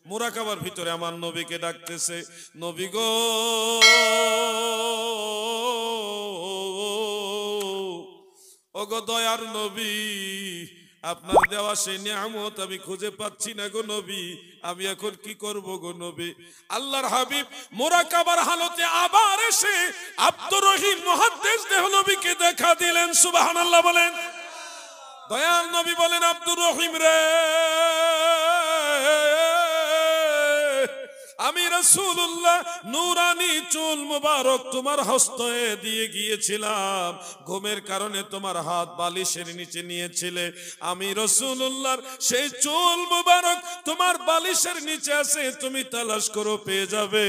মুরাকাবার ভিতরে আমার নবীকে ডাকতেছে, নবী গো ওগো দয়ার নবী, আপনার দেওয়া সেই নিয়ামত আমি খুঁজে পাচ্ছি না গো নবী, আমি এখন কি করব গো নবী। আল্লাহর হাবিব মুরাকাবার হালতে আবার এসে আব্দুর রহিম মুহাদ্দিস দেহলভীকে দেখা দিলেন। সুবহানাল্লাহ বলেন। দয়াল নবী বলেন, আব্দুর রহিম রে, আমি রাসূলুল্লাহ নূরানি চুল মুবারক তোমার হস্তে দিয়ে গিয়েছিলাম, ঘুমের কারণে তোমার হাত বালিশের নিচে নিয়েছিলে, আমি রাসূলুল্লাহর সেই চুল মুবারক তোমার বালিশের নিচে আছে, তুমি তালাশ করো পেয়ে যাবে।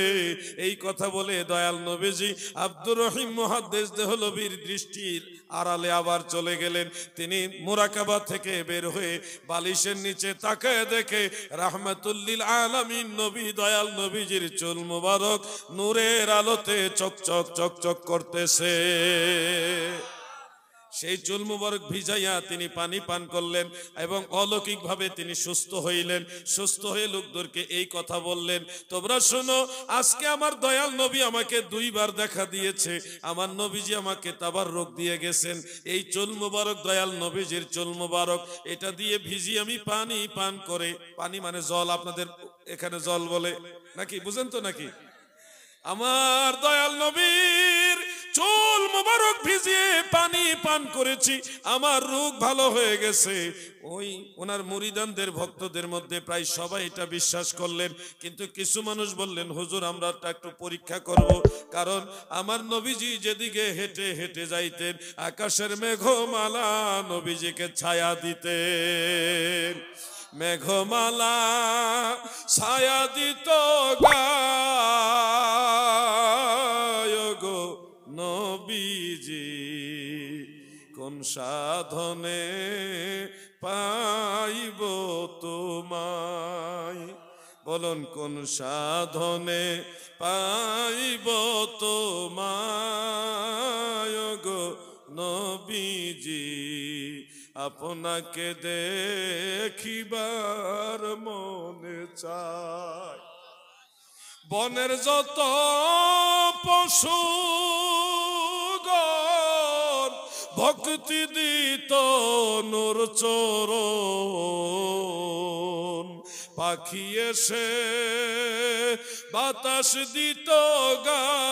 এই কথা বলে দয়াল নবীজি আব্দুর রহিম মুহাদ্দিস দেহলভীর দৃষ্টির আড়ালে আবার চলে গেলেন। তিনি মুরাকাবা থেকে বের হয়ে বালিশের নিচে তাকায় দেখে রাহমাতুল লিল আলামিন নবী দয়াল নবীজির চুল মুবারক নূরের আলোতে চকচক চকচক করতেছে। সেই চুল মুবারক ভিজাইয়া তিনি পানি পান করলেন এবং অলৌকিকভাবে তিনি সুস্থ হইলেন। সুস্থ হয়ে লোকদেরকে এই কথা বললেন, তোমরা শোনো, আজকে আমার দয়াল নবী আমাকে 2 বার দেখা দিয়েছে, আমার নবীজি আমাকে তাবাররুক দিয়ে গেছেন। এই চুল মুবারক দয়াল নবীজির চুল মুবারক, এটা দিয়ে ভিজি আমি পানি পান করে, পানি মানে জল, আপনাদের এখানে জল বলে নাকি, বুঝেন তো নাকি? আমার দয়াল নবীর চুল মুবারক ভিজিয়ে পানি পান করেছি, আমার রোগ ভালো হয়ে গেছে। ওই ওনার মুরিদানদের ভক্তদের মধ্যে প্রায় সবাই এটা বিশ্বাস করলেন, কিন্তু কিছু মানুষ বললেন, হুজুর আমরা একটু পরীক্ষা করব, কারণ আমার নবীজি যেদিকে হেঁটে হেঁটে যাইতেন আকাশের মেঘমালা নবীজিকে ছায়া দিতেন, মেঘমালা ছায়া দিত গায় গো নবীজি, কোন সাধনে পাইব তোমায়, বলুন কোন সাধনে পাইব তোমায় গো নবীজি, আপনাকে দেখিবার মনে চায়। বনের যত পশু ভক্তি দিত নূর চরণ, পাখি এসে বাতাস দিত গায়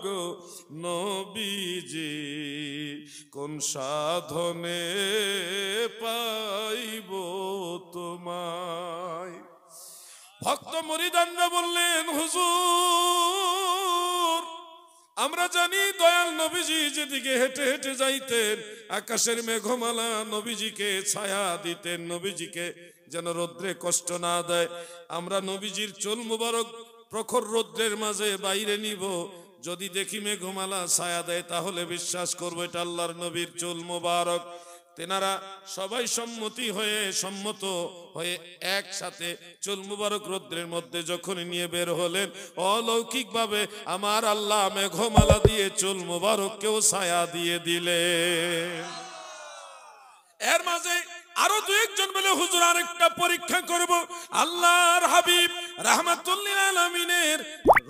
গো নবীজি, কোন সাধনে পাইব তোমায়। ভক্ত মুরিদানরা বললেন, হুজুর আমরা জানি দয়াল নবীজি যেদিকে হেঁটে হেঁটে যাইতেন আকাশের মেঘমালা নবীজিকে ছায়া দিতেন, নবীজিকে যেন রৌদ্রে কষ্ট না দেয়। আমরা নবীজির চুল মুবারক প্রখর রৌদ্রের মাঝে বাইরে নিব, যদি দেখি মেঘমালা ছায়া দেয় তাহলে বিশ্বাস করবো এটা আল্লাহর নবীর চুল মুবারক। তেনারা সবাই সম্মত হয়ে একসাথে চুল মুবারক রৌদ্রের মধ্যে যখন নিয়ে বের হলেন, অলৌকিকভাবে আমার আল্লাহ মেঘমালা দিয়ে চুল মুবারককেও ছায়া দিয়ে দিলেন। এর মাঝে আরো 2-1 বলে, হুজুর আরেকটা পরীক্ষা করব। আল্লাহর হাবিব রাহমাতুল লিল আলামিনের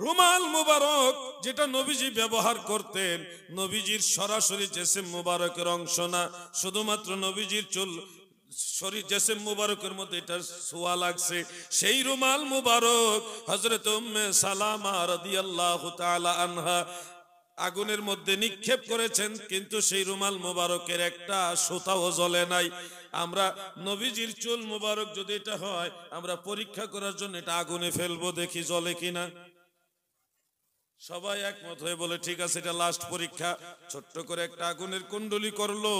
রুমাল মুবারক যেটা নবীজি ব্যবহার করতেন, নবীজির সরাসরি জেসেম মুবারকের অংশ না, শুধুমাত্র নবীজির চুল শরীর জেসেম মুবারকের মধ্যে এটা ছোঁয়া লাগছে, সেই রুমাল মুবারক হযরত উম্মে সালামা রাদিয়াল্লাহু তাআলা আনহা আগুনের মধ্যে নিক্ষেপ করেছেন, কিন্তু সেই রুমাল মুবারকের একটা সুতাও জ্বলে নাই। আমরা নবীজির চুল মুবারক যদি এটা হয়, আমরা পরীক্ষা করার জন্য এটা আগুনে ফেলবো, দেখি জ্বলে কিনা। সবাই একমত হয়ে বলে ঠিক আছে, এটা লাস্ট পরীক্ষা। ছোট্ট করে একটা আগুনের কুণ্ডলি করলো,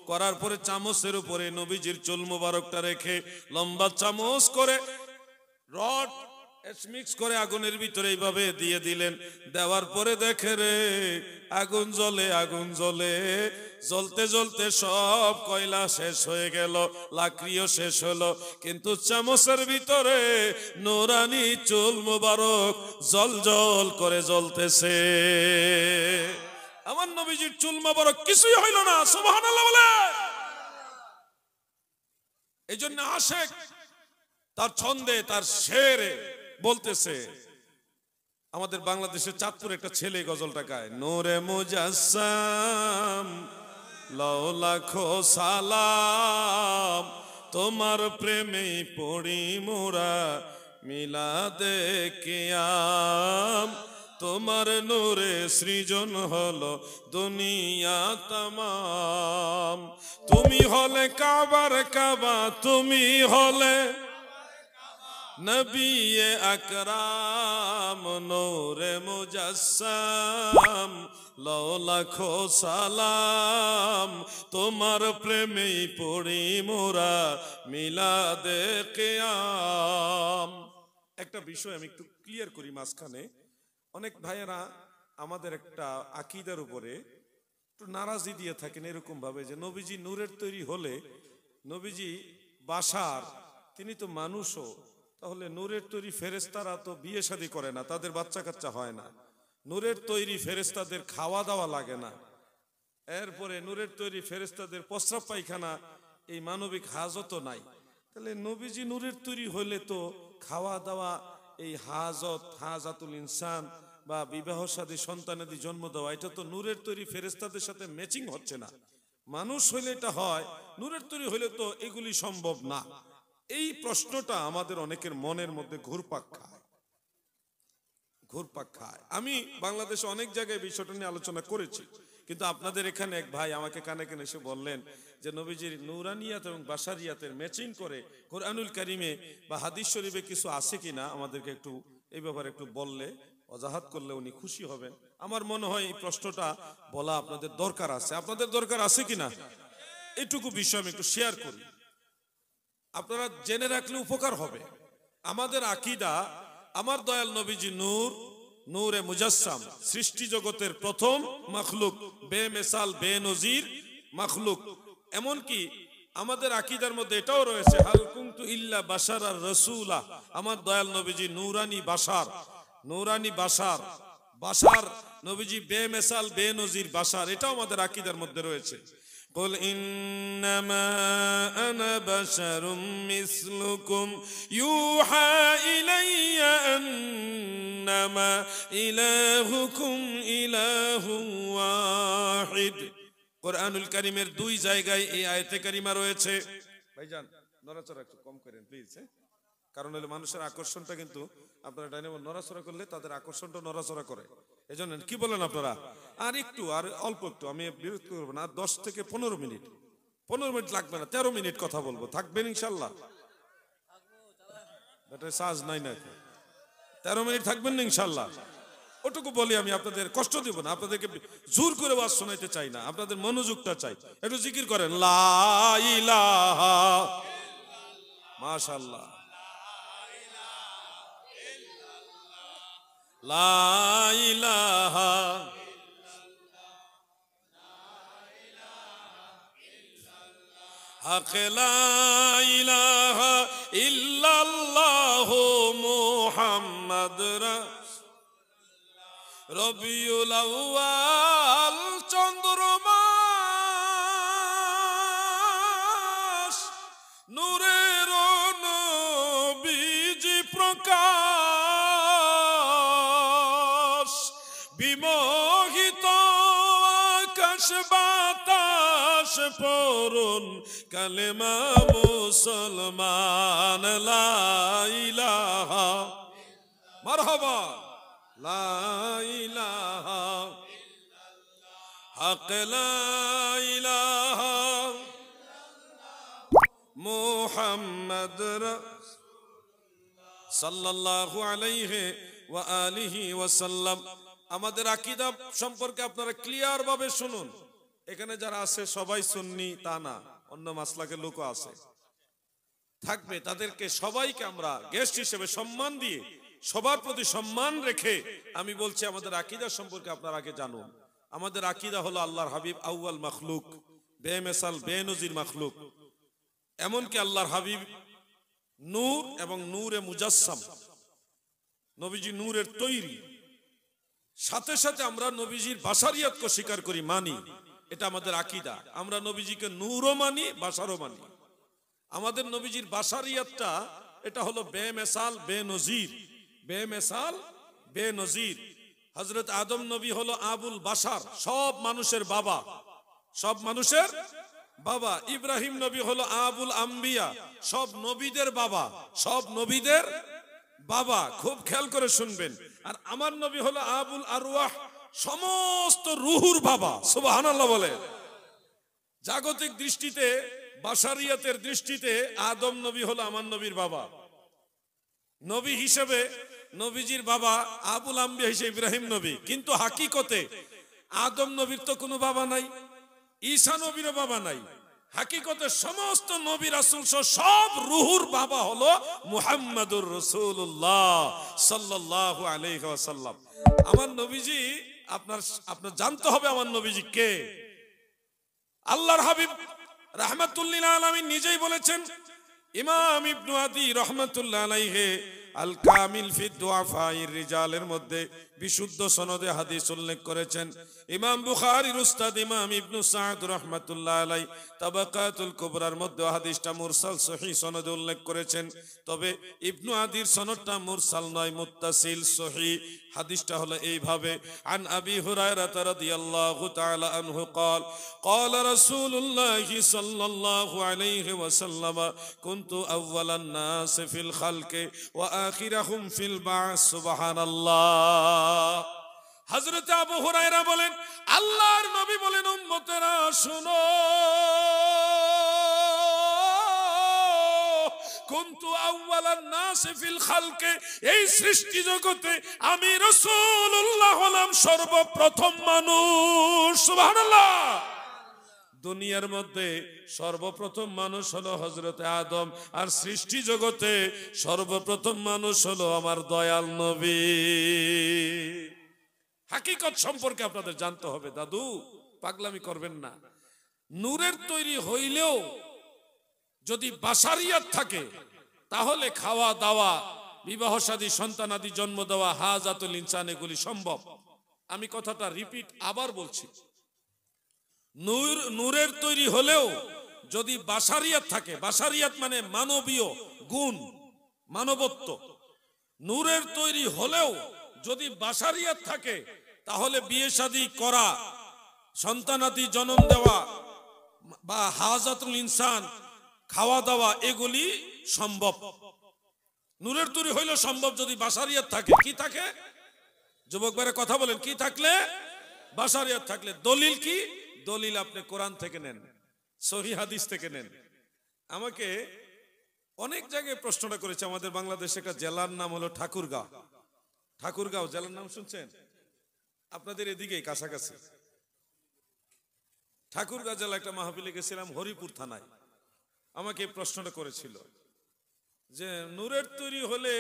করার পরে চামচের উপরে নবীজির চুল মুবারকটা রেখে লম্বা চামচ করে রড মিক্স করে আগুনের ভিতরে এইভাবে দিয়ে দিলেন। দেওয়ার পরে দেখে রে আগুন জ্বলে, আগুন জ্বলে, জ্বলতে জ্বলতে সব কয়লা শেষ হয়ে গেল, লাকড়িও শেষ হলো, কিন্তু চামচের ভিতরে নূরানি চুল মুবারক জল জল করে জ্বলতেছে। আমার নবীজির চুল মুবারক কিছুই হইল না। সুবহানাল্লাহ বলে। এই জন্য আশেক তার ছন্দে তার শেরে বলতেছে, আমাদের বাংলাদেশের চাঁদপুর একটা ছেলে গজলটা গায়, নূরে মুজাসসাম লাও লাখো সালাম, তোমার প্রেমে পড়ি মোরা মিলাদে কিয়াম, তোমার নূরে সৃজন হলো দুনিয়া তামাম, তুমি হলে কাবার কাবা, তুমি হলে নবী আকরাম, নূরে মুজাসসাম লাও লাখো সালাম, তোমার প্রেমেই পড়ি মোরা মিলাদে কিয়াম। একটা বিষয় আমি একটু ক্লিয়ার করি মাঝখানে, অনেক ভাইয়েরা আমাদের একটা আকীদার উপরে একটু নারাজি দিয়ে থাকেন এরকম ভাবে যে নবীজি নূরের তৈরি হলে নবীজি বাশার, তিনি তো মানুষও, তাহলে নূরের তৈরি ফেরেশতারা তো বিয়ে শাদী করে না, তাদের বাচ্চা কাচ্চা হয় না, নূরের তৈরি ফেরেশতাদের খাওয়া দাওয়া লাগে না, এরপরে নূরের তৈরি ফেরেশতাদের প্রস্রাব পায়খানা এই মানবিক হাজতও নাই, তাহলে নবীজি নূরের তৈরি হলে তো খাওয়া দাওয়া এই হাজাতুল ইনসান বা বিবাহ শাদী সন্তানাদি জন্ম দেওয়া, এটা তো নূরের তৈরি ফেরেশতাদের সাথে ম্যাচিং হচ্ছে না। মানুষ হইলে এটা হয়, নূরের তৈরি হইলে তো এগুলি সম্ভব না। এই প্রশ্নটা আমাদের অনেকের মনের মধ্যে ঘুরপাক খায়। আমি বাংলাদেশে অনেক জায়গায় বিষয়টা নিয়ে আলোচনা করেছি, কিন্তু আপনাদের এখানে এক ভাই আমাকে কানে কানে এসে বললেন যে নবীজির নূরানিয়াত এবং বাশারিয়াতের ম্যাচিং করে কোরআনুল কারিমে বা হাদিস শরীফে কিছু আছে কিনা আমাদেরকে একটু এই ব্যাপারে একটু বললে, অজাহাত করলে উনি খুশি হবেন। আমার মনে হয় এই প্রশ্নটা বলা আপনাদের দরকার আছে। আপনাদের দরকার আছে কিনা এটুকু বিষয় আমি একটু শেয়ার করি, আপনারা জেনে রাখলে উপকার হবে। আমাদের আকীদা, আমার দয়াল নবীজি নূরে মুজাসসাম, সৃষ্টি জগতের প্রথম মাখলুক, বেমিসাল বেনজির মাখলুক। এমনকি আমাদের আকীদার মধ্যে এটাও রয়েছে, হাল কুনতু ইল্লা বাশারার রাসূলা, আমার দয়াল নবীজি নূরানি বাশার, বাশার নবীজি বেমিসাল বেনজির বাশার, এটাও আমাদের আকীদার মধ্যে রয়েছে। قل إنما أنا بشر مثلكم يوحى إلي أنما إلهكم إله واحد। কোরআনুল কারীমের দুই জায়গায় এই আয়াতে কারিমা রয়েছে। ভাইজান নড়াচড়া একটু কম করেন প্লিজ, কারণ হলো মানুষের আকর্ষণটা কিন্তু আপনারা ডাইনামো নড়াচড়া করলে তাদের আকর্ষণটা নড়াচড়া করে, এজন্য কি বলেন আপনারা আর একটু, আর অল্প একটু, আমি বিরক্ত করবো না, 10 থেকে 15 মিনিট, 15 মিনিট লাগবে না, 13 মিনিট কথা বলবো, থাকবেন ইনশাল্লাহ? এটা সাজ নাই না, 13 মিনিট থাকবেন না ইনশাল্লাহ? ওটুকু বলি, আমি আপনাদের কষ্ট দেব না, আপনাদেরকে জোর করে ওয়াজ শোনাইতে চাই না, আপনাদের মনোযোগটা চাই। একটু জিকির করেন লা ইলাহা, মাশাআল্লাহ, লা ইলাহা হক, লা ইলাহা ইল্লাল্লাহু মুহাম্মাদ রবিউল আউয়াল, চন্দ্রমাস নূরের নবীজি প্রকাশ, বিমোহিত আকাশ বাতাস পরুন কালেমা মুসলমান, লা ইলাহা, মারহাবা, লা ইলাহা হক, লা ইলাহা মুহাম্মাদ সাল্লাল্লাহু আলাইহি ওয়া আলিহি ওয়াসাল্লাম। আমাদের আকীদা সম্পর্কে আপনারা ক্লিয়ার ভাবে শুনুন। এখানে যারা আছে সবাই সুন্নি তা না, অন্য মাসলাকের লোকও আছে, থাকবে, তাদেরকে সবাইকে আমরা গেস্ট হিসেবে সম্মান দিয়ে, সবার প্রতি সম্মান রেখে আমি বলছি আমাদের আকীদা সম্পর্কে আপনারা আগে জানুন। আমাদের আকীদা হলো আল্লাহর হাবিব আউয়াল মাখলুক, বেমিসাল বেনজির মাখলুক। এমনকি আল্লাহর হাবিব নূর এবং নূরে মুজাসসাম, নবীজি নূরের তৈরি, সাথে সাথে আমরা নবীজির বাশারিয়াতকে স্বীকার করি, মানি, এটা আমাদের আকীদা। আমরা নবীজিকে নূরও মানি, বাশারও মানি। আমাদের নবীজির বাশারিয়াতটা এটা হলো বেমেসাল বেনজির, বেমেসাল বেনজির। হযরত আদম নবী হলো আবুল বাশার, সব মানুষের বাবা, সব মানুষের বাবা। ইব্রাহিম নবী হলো আবুল আম্বিয়া, সব নবীদের বাবা, সব নবীদের বাবা। খুব খেয়াল করে শুনবেন। আর আমার নবী হলো আবুল আরওয়াহ, সমস্ত রুহুর বাবা। সুবহানাল্লাহ বলে। জাগতিক দৃষ্টিতে, বাশারিয়াতের দৃষ্টিতে আদম নবী হলো আমার নবীর বাবা। নবী হিসেবে নবীজির বাবা আবুল আম্বিয়া হিসেবে ইব্রাহিম নবী, কিন্তু হাকিকতে আদম নবীর তো কোনো বাবা নাই, ঈসা নবীরও বাবা নাই। হাকিকতে সমস্ত নবী রাসূল সব রুহুর বাবা হলো মুহাম্মাদুর রাসূলুল্লাহ সাল্লাল্লাহু আলাইহি ওয়াসাল্লাম। আমার নবীজি, আপনার জানতে হবে আমার নবীজি কে। আল্লাহর হাবিব রাহমাতুল লিল আলামিন নিজেই বলেছেন, ইমাম ইবনু আদি রাহমাতুল্লাহ আলাইহি আল কামিল ফি দুআফাইর রিজালের মধ্যে বিশুদ্ধ সনদে হাদিস উল্লেখ করেছেন। ইমাম বুখারীর উস্তাদ ইমাম ইবনু সাদ রাহমাতুল্লাহ আলাইহি তাবাকাতুল কুবরার মধ্যে হাদিসটা মুরসাল সহিহ সনদে উল্লেখ করেছেন। তবে ইবনু আদির সনদটা মুরসাল নয়, মুত্তাসিল সহিহ। হাদিসটা হলো এইভাবে, আন আবি হুরায়রা রাদিয়াল্লাহু তাআলা আনহু قال قال رسول الله صلى الله عليه وسلم كنت اول الناس في الخلق واخرهم في البعث سبحان الله। হযরত আবু হুরায়রা বলেন, আল্লাহর নবী বলেন, উম্মতেরা শুনো, কুনতু আউওয়ালান নাস ফিল খালকে, এই সৃষ্টি জগতে আমি রাসূলুল্লাহ হলাম সর্বপ্রথম মানুষ। সুবহানাল্লাহ। দুনিয়ার মধ্যে সর্বপ্রথম মানুষ হলো হযরত আদম, আর সৃষ্টি জগতে সর্বপ্রথম মানুষ হলো আমার দয়াল নবী। হাকিকত সম্পর্কে আপনাদের জানতে হবে দাদু, পাগলামি করবেন না। নূরের তৈরি হইলেও যদি বাশারিয়াত থাকে, তাহলে খাওয়া দাওয়া, বিবাহ শাদী, সন্তানাদি জন্ম দেওয়া, হাজাতুল ইনসান, এগুলি সম্ভব। আমি কথাটা রিপিট আবার বলছি, নূরের তৈরি হলেও যদি বাশারিয়াত থাকে, বাশারিয়াত মানে মানবীয় গুণ, মানবত্ব, নূরের তৈরি হলেও যদি বাশারিয়াত থাকে, তাহলে বিয়ে শাদী করা, সন্তানাদি জন্ম দেওয়া বা হাজাতুল ইনসান, খাওয়া দাওয়া, এগুলি সম্ভব। নূরের তৈরি হইলেও সম্ভব যদি বাশারিয়াত থাকে। কি থাকে? যুবক ভাইরা কথা বলেন, কি থাকলে? বাশারিয়াত থাকলে। দলিল কি? দলিল আপনি কোরআন থেকে নেন, সহিহ হাদিস থেকে নেন। আমাকে অনেক জায়গায় প্রশ্নটা করেছে। আমাদের বাংলাদেশে একটা জেলার নাম হলো ঠাকুরগাঁও। ঠাকুরগাঁও জেলার নাম শুনছেন? আপনাদের এদিকেই কাছাকাছি। ঠাকুরগাঁও জেলা একটা মাহফিলে গেছিলাম, হরিপুর থানায়। আমাকে প্রশ্নটা করেছিল যে নূরের তৈরি হলে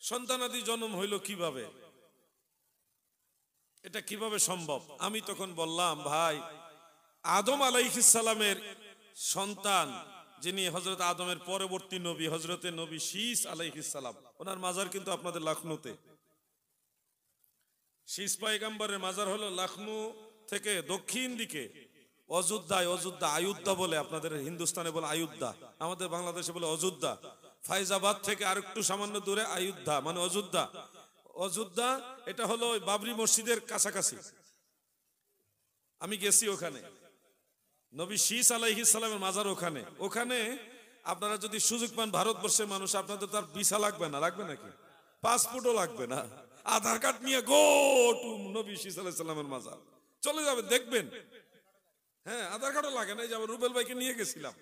সন্তানাদি জন্ম হইল কিভাবে, এটা কিভাবে সম্ভব? আমি তখন বললাম, ভাই, আদম আলাইহিস সালামের সন্তান, যিনি হযরত আদমের পরবর্তী নবী, হযরতে নবী শীস আলাইহিস সালাম, ওনার মাজার কিন্তু আপনাদের লখনউতে। শীস পয়গম্বরের মাজার হলো লখনউ থেকে দক্ষিণ দিকে অযোধ্যায়, অযোধ্যা আয়োধ্যা বলে, আপনাদের হিন্দুস্তানে বলে আয়োধ্যা, আমাদের বাংলাদেশে বলে অযোধ্যা। ফাইজাবাদ থেকে আর একটু সামান্য দূরে আয়োধ্যা মানে অযোধ্যা। অযোধ্যা এটা হলো ওই বাবরি মসজিদের কাছাকাছি। আমি গেছি ওখানে, নবী শীস আলাইহিস সালামের মাজার ওখানে। ওখানে আপনারা যদি সুযোগ পান, ভারতবর্ষের মানুষ, আপনাদের তার ভিসা লাগবে না, লাগবে নাকি? পাসপোর্টও লাগবে না, আধার কার্ড নিয়ে গো টু নবী শীস আলাইহিস সালামের মাজার চলে যাবে, দেখবেন। হ্যাঁ, আধার কার্ডও লাগে না। যাবো, রুবেল ভাইকে নিয়ে গেছিলাম।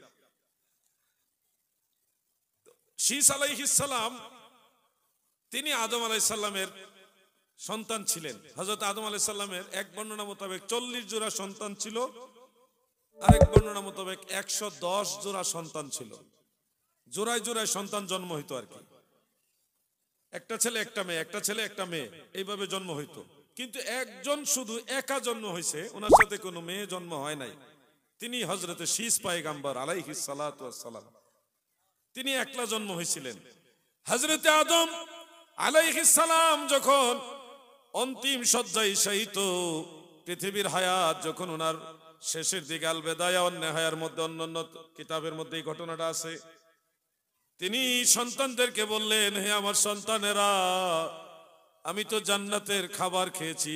শীস আলাইহিস সালাম তিনি আদম আলাইহিস সালামের সন্তান ছিলেন। হযরত আদম আলাইহিস সালামের এক বর্ণনা মোতাবেক 40 জোড়া সন্তান ছিল, আরেক বর্ণনা মোতাবেক 110 জোড়া সন্তান ছিল। জোড়ায় জোড়ায় সন্তান জন্ম হইতো আর কি। একটা ছেলে একটা মেয়ে, একটা ছেলে একটা মেয়ে, এইভাবে জন্ম হইতো। কিন্তু একজন শুধু একা জন্ম হয়েছে, ওনার সাথে কোনো মেয়ে জন্ম হয় নাই। তিনি হযরতে শীস পয়গম্বর আলাইহিস সালাতু ওয়াস সালাম, তিনি একলা জন্ম হয়েছিলেন। হযরতে আদম আলাইহিস সালাম যখন অন্তিম শয্যায় শায়িত, পৃথিবীর হায়াত যখন ওনার শেষের দিকে আল বেদায়া ওয়ান নেহায়ার মধ্যে অন্যান্য কিতাবের মধ্যে এই ঘটনাটা আছে। তিনি সন্তানদেরকে বললেন, হে আমার সন্তানেরা, আমি তো জান্নাতের খাবার খেয়েছি,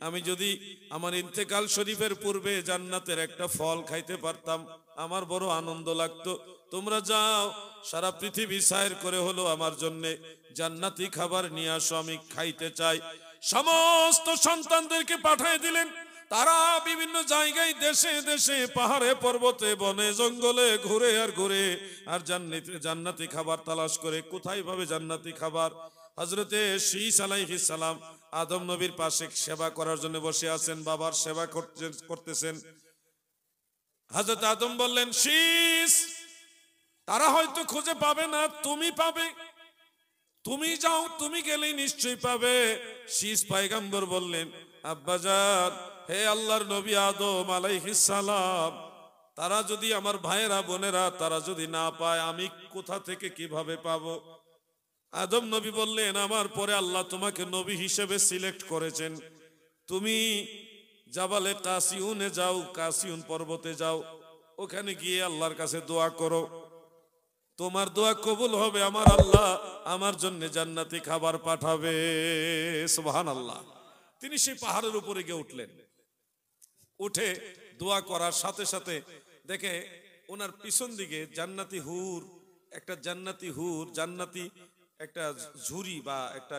আমি যদি আমার ইন্তেকাল শরীফের পূর্বে জান্নাতের একটা ফল খাইতে পারতাম আমার বড় আনন্দ লাগতো। তোমরা যাও, সারা পৃথিবী সায়ের করে হলো আমার জন্য জান্নাতি খাবার নিয়ে আসো, আমি খাইতে চাই। সমস্ত সন্তানদেরকে পাঠিয়ে দিলেন। তারা বিভিন্ন জায়গায়, দেশে দেশে, পাহাড়ে পর্বতে, বনে জঙ্গলে ঘুরে আর ঘুরে আর জান্নাতি খাবার তালাশ করে কোথায় পাবে জান্নাতি খাবার। হযরতে শীস আলাইহিস সালাম আদম নবীর পাশে সেবা করার জন্য বসে আছেন, বাবার সেবা করতেছেন। হযরত আদম বললেন, শীস, তারা হয়তো খুঁজে পাবে না, তুমি পাবে, তুমি যাও, তুমি গেলেই নিশ্চয়ই পাবে। শীস পয়গম্বর বললেন, আব্বাজান, হে আল্লাহর নবী আদম আলাইহিস সালাম, তারা যদি, আমার ভাইয়েরা বোনেরা, তারা যদি না পায় আমি কোথা থেকে কিভাবে পাবো? আদম নবী বললেন, আমার পরে আল্লাহ তোমাকে নবী হিসেবে সিলেক্ট করেছেন, তুমি জাবালে কাসিউনে যাও, কাসিউন পর্বতে যাও, ওখানে গিয়ে আল্লাহর কাছে দোয়া করো, তোমার দোয়া কবুল হবে, আমার আল্লাহ আমার জন্য জান্নাতি খাবার পাঠাবে। সুবহানাল্লাহ। তিনি সেই পাহাড়ের উপরে গিয়ে উঠলেন। উঠে দোয়া করার সাথে সাথে দেখে ওনার পিছন দিকে জান্নাতি হুর, একটা জান্নাতি হুর, জান্নাতি একটা ঝুড়ি বা একটা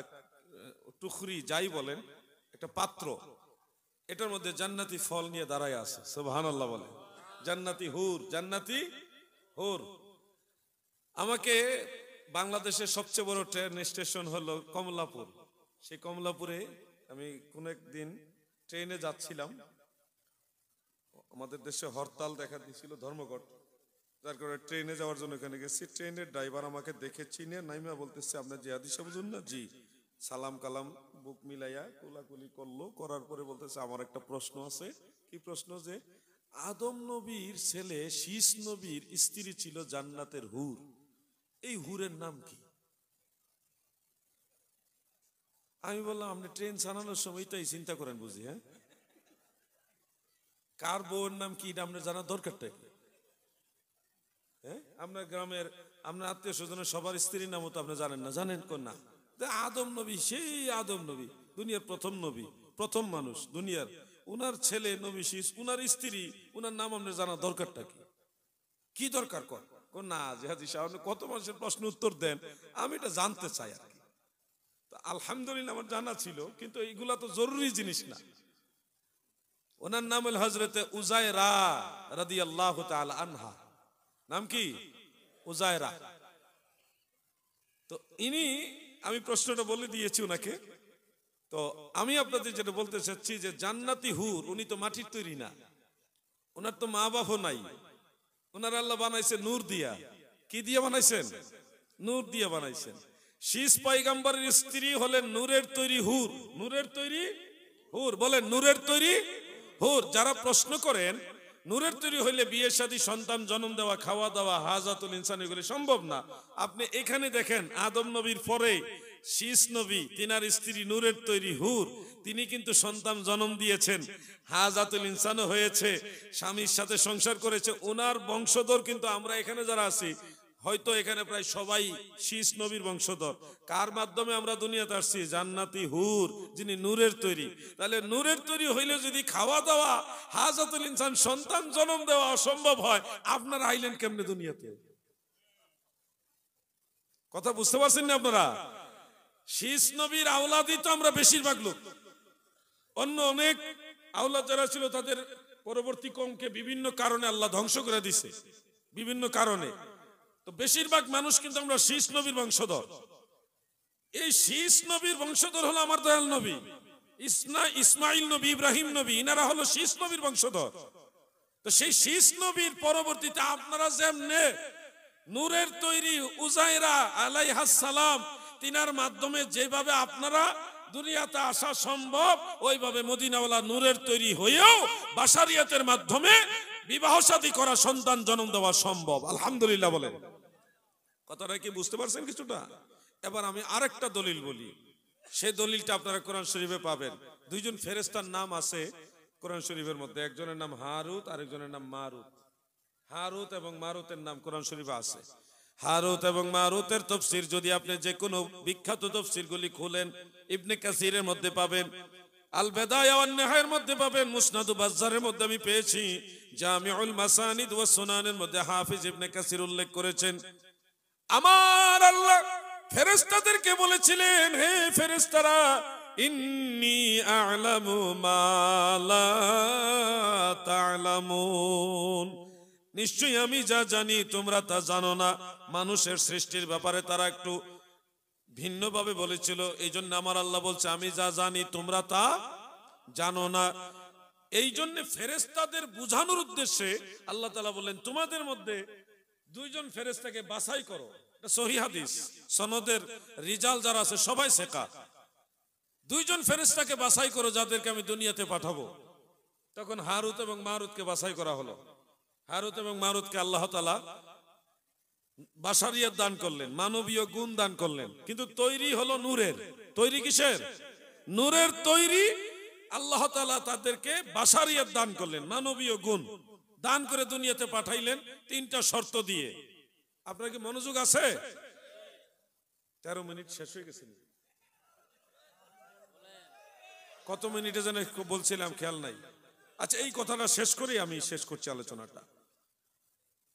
টুকরি যাই বলেন, একটা পাত্র, এটার মধ্যে জান্নাতি ফল নিয়ে দাঁড়ায় আছে। সুবহানাল্লাহ বলে। জান্নাতি হুর, জান্নাতি হুর। আমাকে বাংলাদেশের সবচেয়ে বড় ট্রেন স্টেশন হলো কমলাপুর। সেই কমলাপুরে আমি কোন একদিন ট্রেনে যাচ্ছিলাম, আমাদের দেশে হরতাল দেখা দিয়েছিল ধর্মঘট, যার কারণে ট্রেনে যাওয়ার জন্য এখানে গেছি। ট্রেনের ড্রাইভার আমাকে দেখে চিনে নাইমা বলতেছে, আপনার জিহাদি সাহেবুন না? জি। সালাম কালাম বুক মিলাইয়া কোলাকুলি করলো, করার পরে বলতেছে, আমার একটা প্রশ্ন আছে। কি প্রশ্ন? যে আদম নবীর ছেলে শীস নবীর স্ত্রী ছিল জান্নাতের হুর, এই হুরের নাম কি? আমি বললাম, আপনি ট্রেন চালানোর সময় তাই চিন্তা করেন বুঝি? হ্যাঁ, কার বউয়ের নাম কি এটা আপনার জানার দরকারটা কি? হ্যাঁ, আপনার গ্রামের, আপনার আত্মীয় স্বজনের সবার স্ত্রীর নামও তো আপনি জানেন না, জানেন কোন না? আদম নবী, সেই আদম নবী, দুনিয়ার প্রথম নবী, প্রথম মানুষ দুনিয়ার, উনার ছেলে নবী শীস, উনার স্ত্রী, উনার নাম আপনার জানার দরকারটা কি? কি দরকার কর না জিহাদি সাহেব, কত মানুষের প্রশ্ন উত্তর দেন, আমি এটা জানতে চাই আর কি। আলহামদুলিল্লাহ আমার জানা ছিল, কিন্তু এইগুলা তো জরুরি জিনিস না। ওনার নাম হল হযরতে উজায়রা রাদিয়াল্লাহু তাআলা আনহা। নাম কি? উজায়রা। তো ইনি, আমি প্রশ্নটা বলে দিয়েছি ওনাকে। তো আমি আপনাদের যেটা বলতে চাচ্ছি যে জান্নাতি হুর, উনি তো মাটির তৈরি না, ওনার তো মা বাপও নাই, ওনার আল্লাহ বানাইছে নূর দিয়া। কি দিয়ে বানাইছেন? নূর দিয়ে বানাইছেন। শীস পয়গম্বরের স্ত্রী হলেন নূরের তৈরি হুর। নূরের তৈরি হুর, বলেন নূরের তৈরি হুর। যারা প্রশ্ন করেন নূরের তৈরি হইলে বিয়ে শাদী, সন্তান জন্ম দেওয়া, খাওয়া দাওয়া, হাজাতুল ইনসান, এগুলো সম্ভব না। আপনি এখানে দেখেন আদম নবীর পরে শীস নবী, তিনার স্ত্রী নূরের তৈরি হুর, তিনি কিন্তু সন্তান জন্ম দিয়েছেন, হাজাতুল ইনসানও হয়েছে, স্বামীর সাথে সংসার করেছে। ওনার বংশধর কিন্তু আমরা এখানে যারা আছি, হয়তো এখানে প্রায় সবাই শীস নবীর বংশধর। কার মাধ্যমে আমরা দুনিয়াতে আসছি? জান্নাতি হুর, যিনি নূরের তৈরি। তাহলে নূরের তৈরি হইলে যদি খাওয়া দাওয়া, হাজাতুল ইনসান, সন্তান জন্ম দেওয়া অসম্ভব হয়, আপনারা আইলেন কেমনে দুনিয়াতে? কথা বুঝতে পারছেন না আপনারা? শীস নবীর আওলাদই তো আমরা বেশিরভাগ লোক। অন্য অনেক আওলাদ যারা ছিল তাদের পরবর্তী কমকে বিভিন্ন কারণে আল্লাহ ধ্বংস করে দিছে, বিভিন্ন কারণে। তো বেশিরভাগ মানুষ কিন্তু আমরা শীস নবীর বংশধর। এই শীস নবীর বংশধর হলো আমার দয়াল নবী ইসমাইল নবী, ইব্রাহিম নবী, ইনারা হলো শীস নবীর বংশধর। তো সেই শীস নবীর পরবর্তীতে আপনারা যেমনে নূরের তৈরি উজায়রা আলাইহাস সালাম, তিনার মাধ্যমে যেভাবে আপনারা দুনিয়াতে আসা সম্ভব, ওইভাবে মদিনাওয়ালা নূরের তৈরি হয়েও বাশারিয়াতের মাধ্যমে বিবাহ শাদী করা, সন্তান জন্ম দেওয়া সম্ভব। আলহামদুলিল্লাহ বলেন। কথাটা কি বুঝতে পারছেন কিছুটা? এবার আমি আরেকটা দলিল বলি, সেই দলিলটা আপনারা কোরআন শরীফে পাবেন। দুইজন ফেরেশতার নাম আছে, কোরআন শরীফের মধ্যে একজনের নাম হারুত, আরেকজনের নাম মারুত। হারুত এবং মারুতের নাম কোরআন শরীফে আছে। হারুত এবং মারুতের তাফসীর যদি আপনি যে কোনো বিখ্যাত তাফসীরগুলি খুলেন, ইবনে কাসিরের মধ্যে পাবেন, আল বেদায়া ওয়ান নিহায়ার মধ্যে পাবেন, মুসনাদ বাজ্জারের মধ্যে আমি পেয়েছি, জামিউল মাসানিদ ওয়াস সুনানের মধ্যে হাফিজ ইবনে কাসির উল্লেখ করেছেন। আমার আল্লাহ ফেরেশতাদেরকে বলেছিলেন, হে ফেরেশতারা, ইন্নী আ'লামু মা লা তা'লামুন, নিশ্চয়ই আমি যা জানি তোমরা তা জানো না। মানুষের সৃষ্টির ব্যাপারে তারা একটু ভিন্নভাবে বলেছিল, এই জন্য আমার আল্লাহ বলছে আমি যা জানি তোমরা তা জানো না। এই জন্য ফেরেশতাদের বুঝানোর উদ্দেশ্যে আল্লাহ তাআলা বললেন, তোমাদের মধ্যে দুইজন ফেরেশতাকে বাছাই করো। এটা সহিহ হাদিস, সনদের রিজাল যারা আছে সবাই সেকা। দুইজন ফেরেশতাকে বাছাই করো যাদেরকে আমি দুনিয়াতে পাঠাবো। তখন হারুত এবং মারুতকে বাছাই করা হলো। হারুত এবং মারুতকে আল্লাহ তাআলা বাশারিয়াত দান করলেন, মানবীয় গুণ দান করলেন, কিন্তু তৈরি হলো নূরের। তৈরি কিসের? নূরের তৈরি। আল্লাহ তাআলা তাদেরকে বাশারিয়াত দান করলেন, মানবীয় গুণ দান করে দুনিয়াতে পাঠাইলেন তিনটা শর্ত দিয়ে। আপনার কি মনোযোগ আছে? 13 মিনিট শেষ হয়ে গেছে। কত মিনিটে যেন বলছিলাম খেয়াল নাই। আচ্ছা, এই কথাটা শেষ করে আমি শেষ করছি আলোচনাটা।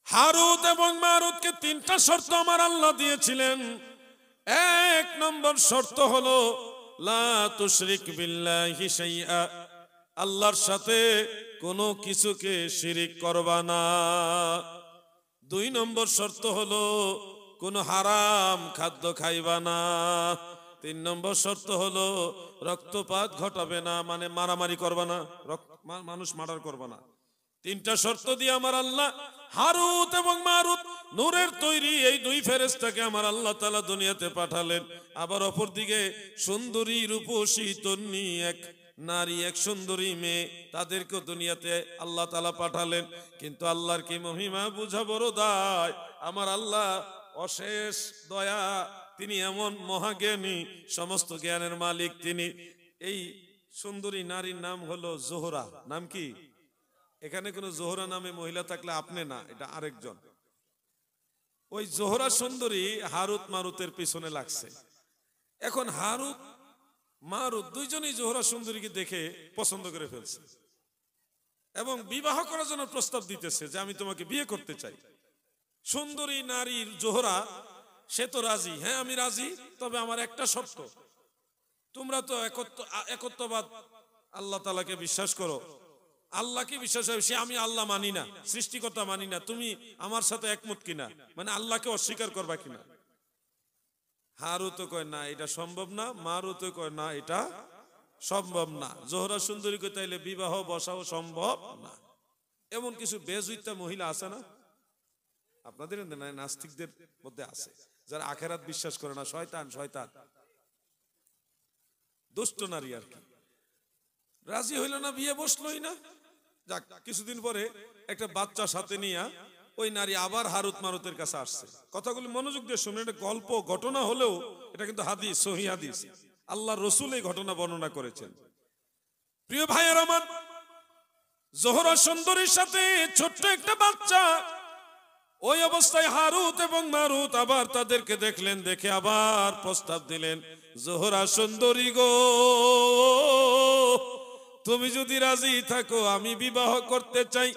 হারুত এবং মারুতকে তিনটা শর্ত আমার আল্লাহ দিয়েছিলেন। এক নম্বর শর্ত হলো লা তুশরিক বিল্লাহি শাইআ, আল্লাহর সাথে কোনো কিছুকে শিরিক করবা না। 2 নম্বর শর্ত হলো কোনো হারাম খাদ্য খাইবা না। 3 নম্বর শর্ত হলো রক্তপাত ঘটাবে না, মানে মারামারি করবা না, মানুষ মার্ডার করবা না। 3টা শর্ত দিয়ে আমার আল্লাহ হারুত এবং মারুত নূরের তৈরি এই 2 ফেরেশতাকে আমার আল্লাহ তাআলা দুনিয়াতে পাঠালেন। আবার অপরদিকে সুন্দরী রূপসী তন্নি এক নারী, এক সুন্দরী মেয়ে, তাদেরকে দুনিয়াতে আল্লাহ তাআলা পাঠালেন। কিন্তু আল্লাহর কি মহিমা বুঝা বড় দায়। আমার আল্লাহ অশেষ দয়া, তিনি এমন মহাজ্ঞানী, সমস্ত জ্ঞানের মালিক তিনি। এই সুন্দরী নারীর নাম হলো জোহরা। নাম কি? এখানে কোন জোহরা নামে মহিলা থাকলে আপনি না, এটা আরেকজন। ওই জোহরা সুন্দরী হারুত মারুতের পিছনে লাগছে। এখন হারুত মারুত দুইজনই জোহরা সুন্দরীকে দেখে পছন্দ করে ফেলছে এবং বিবাহ করার জন্য প্রস্তাব দিতেছে যে আমি তোমাকে বিয়ে করতে চাই। সুন্দরী নারীর জোহরা, সে তো রাজি, হ্যাঁ আমি রাজি, তবে আমার একটা শর্ত, তোমরা তো একত্ববাদ আল্লাহ তাআলাকে বিশ্বাস করো, আল্লাহকে বিশ্বাস হয়, সে আমি আল্লাহ মানি না, সৃষ্টিকর্তা মানি না, তুমি আমার সাথে একমত কিনা, মানে আল্লাহকে অস্বীকার করবা কিনা। হারুত কয় না এটা সম্ভব না, মারুত কয় না এটা সম্ভব না। জোহরা সুন্দরী কয় তাইলে বিবাহ বসাও সম্ভব না। এমন কিছু বেজুইতা মহিলা আছে না আপনাদের নাস্তিকদের মধ্যে আছে, যারা আখেরাত বিশ্বাস করে না, শয়তান শয়তান দুষ্ট নারী আর কি। রাজি হইল না, বিয়ে বসলোই না। যাক, কিছুদিন পরে একটা বাচ্চা সাথে নিয়ে ওই নারী আবার হারুত মারুতের কাছে আসছে। কথাগুলি মনোযোগ দিয়ে শুনে, এটা গল্প ঘটনা হলেও এটা কিন্তু হাদিস, সহিহ হাদিস, আল্লাহ রসুল এই ঘটনা বর্ণনা করেছেন। প্রিয় ভাইয়ের আমার, জোহরা সুন্দরীর সাথে ছোট্ট একটা বাচ্চা। ওই অবস্থায় হারুত এবং মারুত আবার তাদেরকে দেখলেন, দেখে আবার প্রস্তাব দিলেন, জোহরা সুন্দরী গো, তুমি যদি রাজি থাকো আমি বিবাহ করতে চাই।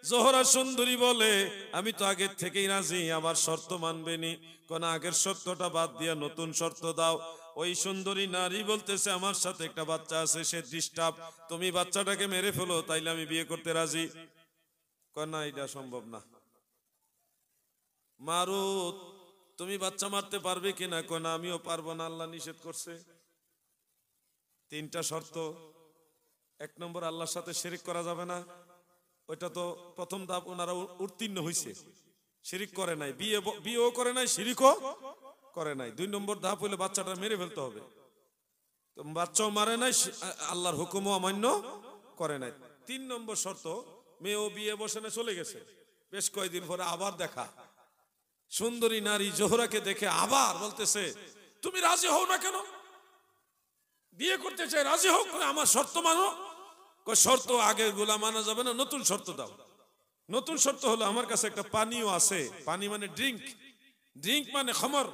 জোহরা সুন্দরী বলে, আমি তো আগের থেকেই রাজি, আমার শর্ত মানবেনি। কোন আগের শর্তটা বাদ দিয়া নতুন শর্ত দাও। ওই সুন্দরী নারী বলতেছে, আমার সাথে একটা বাচ্চা আছে, সে ডিস্টার্ব, তুমি বাচ্চাটাকে মেরে ফেলো, তাইলে আমি বিয়ে করতে রাজি। কয় না, এটা সম্ভব না। মারুত, তুমি বাচ্চা মারতে পারবে কিনা? কয় না, আমিও পারবো না, আল্লাহ নিষেধ করছে। 3টা শর্ত। 1 নম্বর, আল্লাহর সাথে শিরিক করা যাবে না। ওইটা তো প্রথম ধাপ ওনারা উত্তীর্ণ হয়েছে, শিরিক করে নাই, বিয়েও করে নাই, শিরিকও করে নাই। 2 নম্বর ধাপ হইলে বাচ্চাটা মেরে ফেলতে হবে। তো বাচ্চাও মারে নাই, আল্লাহর হুকুমও অমান্য করে নাই। 3 নম্বর শর্ত, মেয়েও বিয়ে বসে না, চলে গেছে। বেশ কয়েকদিন পরে আবার দেখা, সুন্দরী নারী জোহরাকে দেখে আবার বলতেছে, তুমি রাজি হও না কেন? বিয়ে করতে চাই, রাজি হোক, আমার শর্ত মানো। শর্ত আগের গুলা মানা যাবে না, নতুন শর্ত দাও। নতুন শর্ত হলো আমার কাছে একটা পানীয় আছে, পানি মানে ড্রিঙ্ক, ড্রিঙ্ক মানে খমর,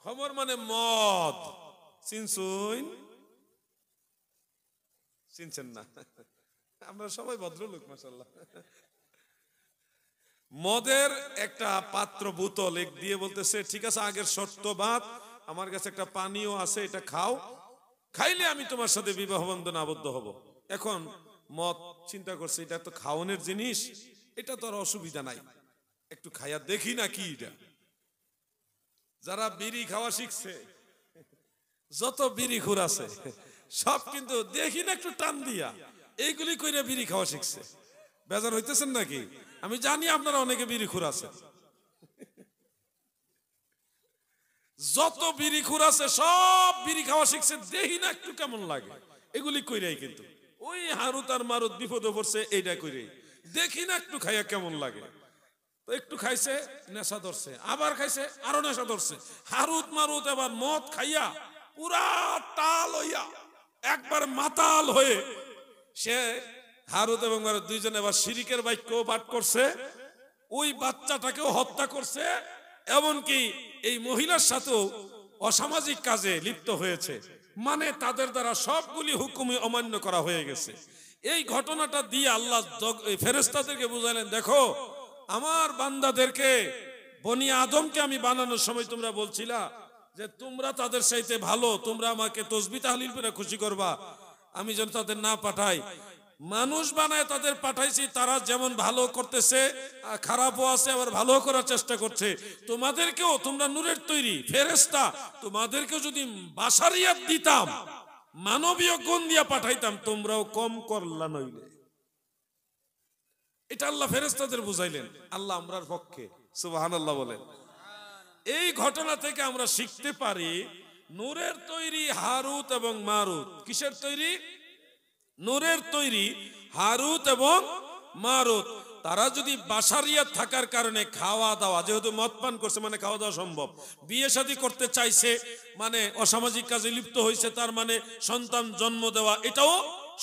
খমর মানে মদ। চিনছুন? চিনছেন না? আমরা সবাই ভদ্রলোক মাশাআল্লাহ। মদের একটা পাত্র বোতল এক দিয়ে বলতেছে ঠিক আছে আগের শর্ত বাদ, আমার কাছে একটা পানীয় আছে, এটা খাও, খাইলে আমি তোমার সাথে বিবাহ বন্ধনে আবদ্ধ হব। এখন মদ চিন্তা করছে এটা তো খাওয়ানোর জিনিস, এটা তো আর অসুবিধা নাই, একটু খাইয়া দেখি না কি এটা। যারা বিড়ি খাওয়া শিখছে, যত বিড়ি খুর আছে সব কিন্তু দেখি না একটু টান দিয়া এইগুলি কইরা বিড়ি খাওয়া শিখছে। বেজার হইতেছেন নাকি? আমি জানি আপনারা অনেকে বিড়ি খুর আছে, যত বিড়ি খুর আছে সব বিড়ি খাওয়া শিখছে, দেখি না একটু কেমন লাগে এগুলি কইরাই। কিন্তু ওই হারুত আর মারুত বিপদে পড়ছে এইটা কইরাই, দেখি না একটু খাইয়া কেমন লাগে। তো একটু খাইছে নেশা ধরছে, আবার খাইছে আরো নেশা ধরছে। হারুত মারুত এবার মদ খাইয়া পুরা টাল হইয়া একবার মাতাল হয়ে সে হারুত এবং মারুত দুইজন এবার শিরিকের বাক্য পাঠ করছে, ওই বাচ্চাটাকেও হত্যা করছে, এমনকি এই মহিলার সাথেও অসামাজিক কাজে লিপ্ত হয়েছে। মানে তাদের দ্বারা সবগুলি হুকুমই অমান্য করা হয়ে গেছে। এই ঘটনাটা দিয়ে আল্লাহ ফেরেশতাদেরকে বুঝালেন, দেখো আমার বান্দাদেরকে, বনি আদমকে আমি বানানোর সময় তোমরা বলছিলা যে তোমরা তাদের চাইতে ভালো, তোমরা আমাকে তাসবিহ তাহলিল করে খুশি করবা, আমি যেন তাদের না পাঠাই। মানুষ বানায় তাদের পাঠাইছি, তারা যেমন ভালো করতেছে খারাপও আছে, আবার ভালো করার চেষ্টা করছে। তোমাদেরকেও, তোমরা নূরের তৈরি ফেরেশতা, তোমাদেরকেও যদি বাশারিয়াত দিতাম, মানবীয় গুণ দিয়া পাঠাইতাম, তোমরাও কম করলা নইলে। এটা আল্লাহ ফেরেশতাদের বুঝাইলেন, আল্লাহ আমরার পক্ষে। সুবহানাল্লাহ বলেন। এই ঘটনা থেকে আমরা শিখতে পারি নূরের তৈরি হারুত এবং মারুত। কিসের তৈরি? নূরের তৈরি হারুত এবং মারুত। তারা যদি বাশারিয়াত থাকার কারণে খাওয়া দাওয়া, যেহেতু মদ পান করছে মানে খাওয়া দাওয়া সম্ভব, বিয়ে শাদী করতে চাইছে মানে অসামাজিক কাজে লিপ্ত হয়েছে, তার মানে সন্তান জন্ম দেওয়া এটাও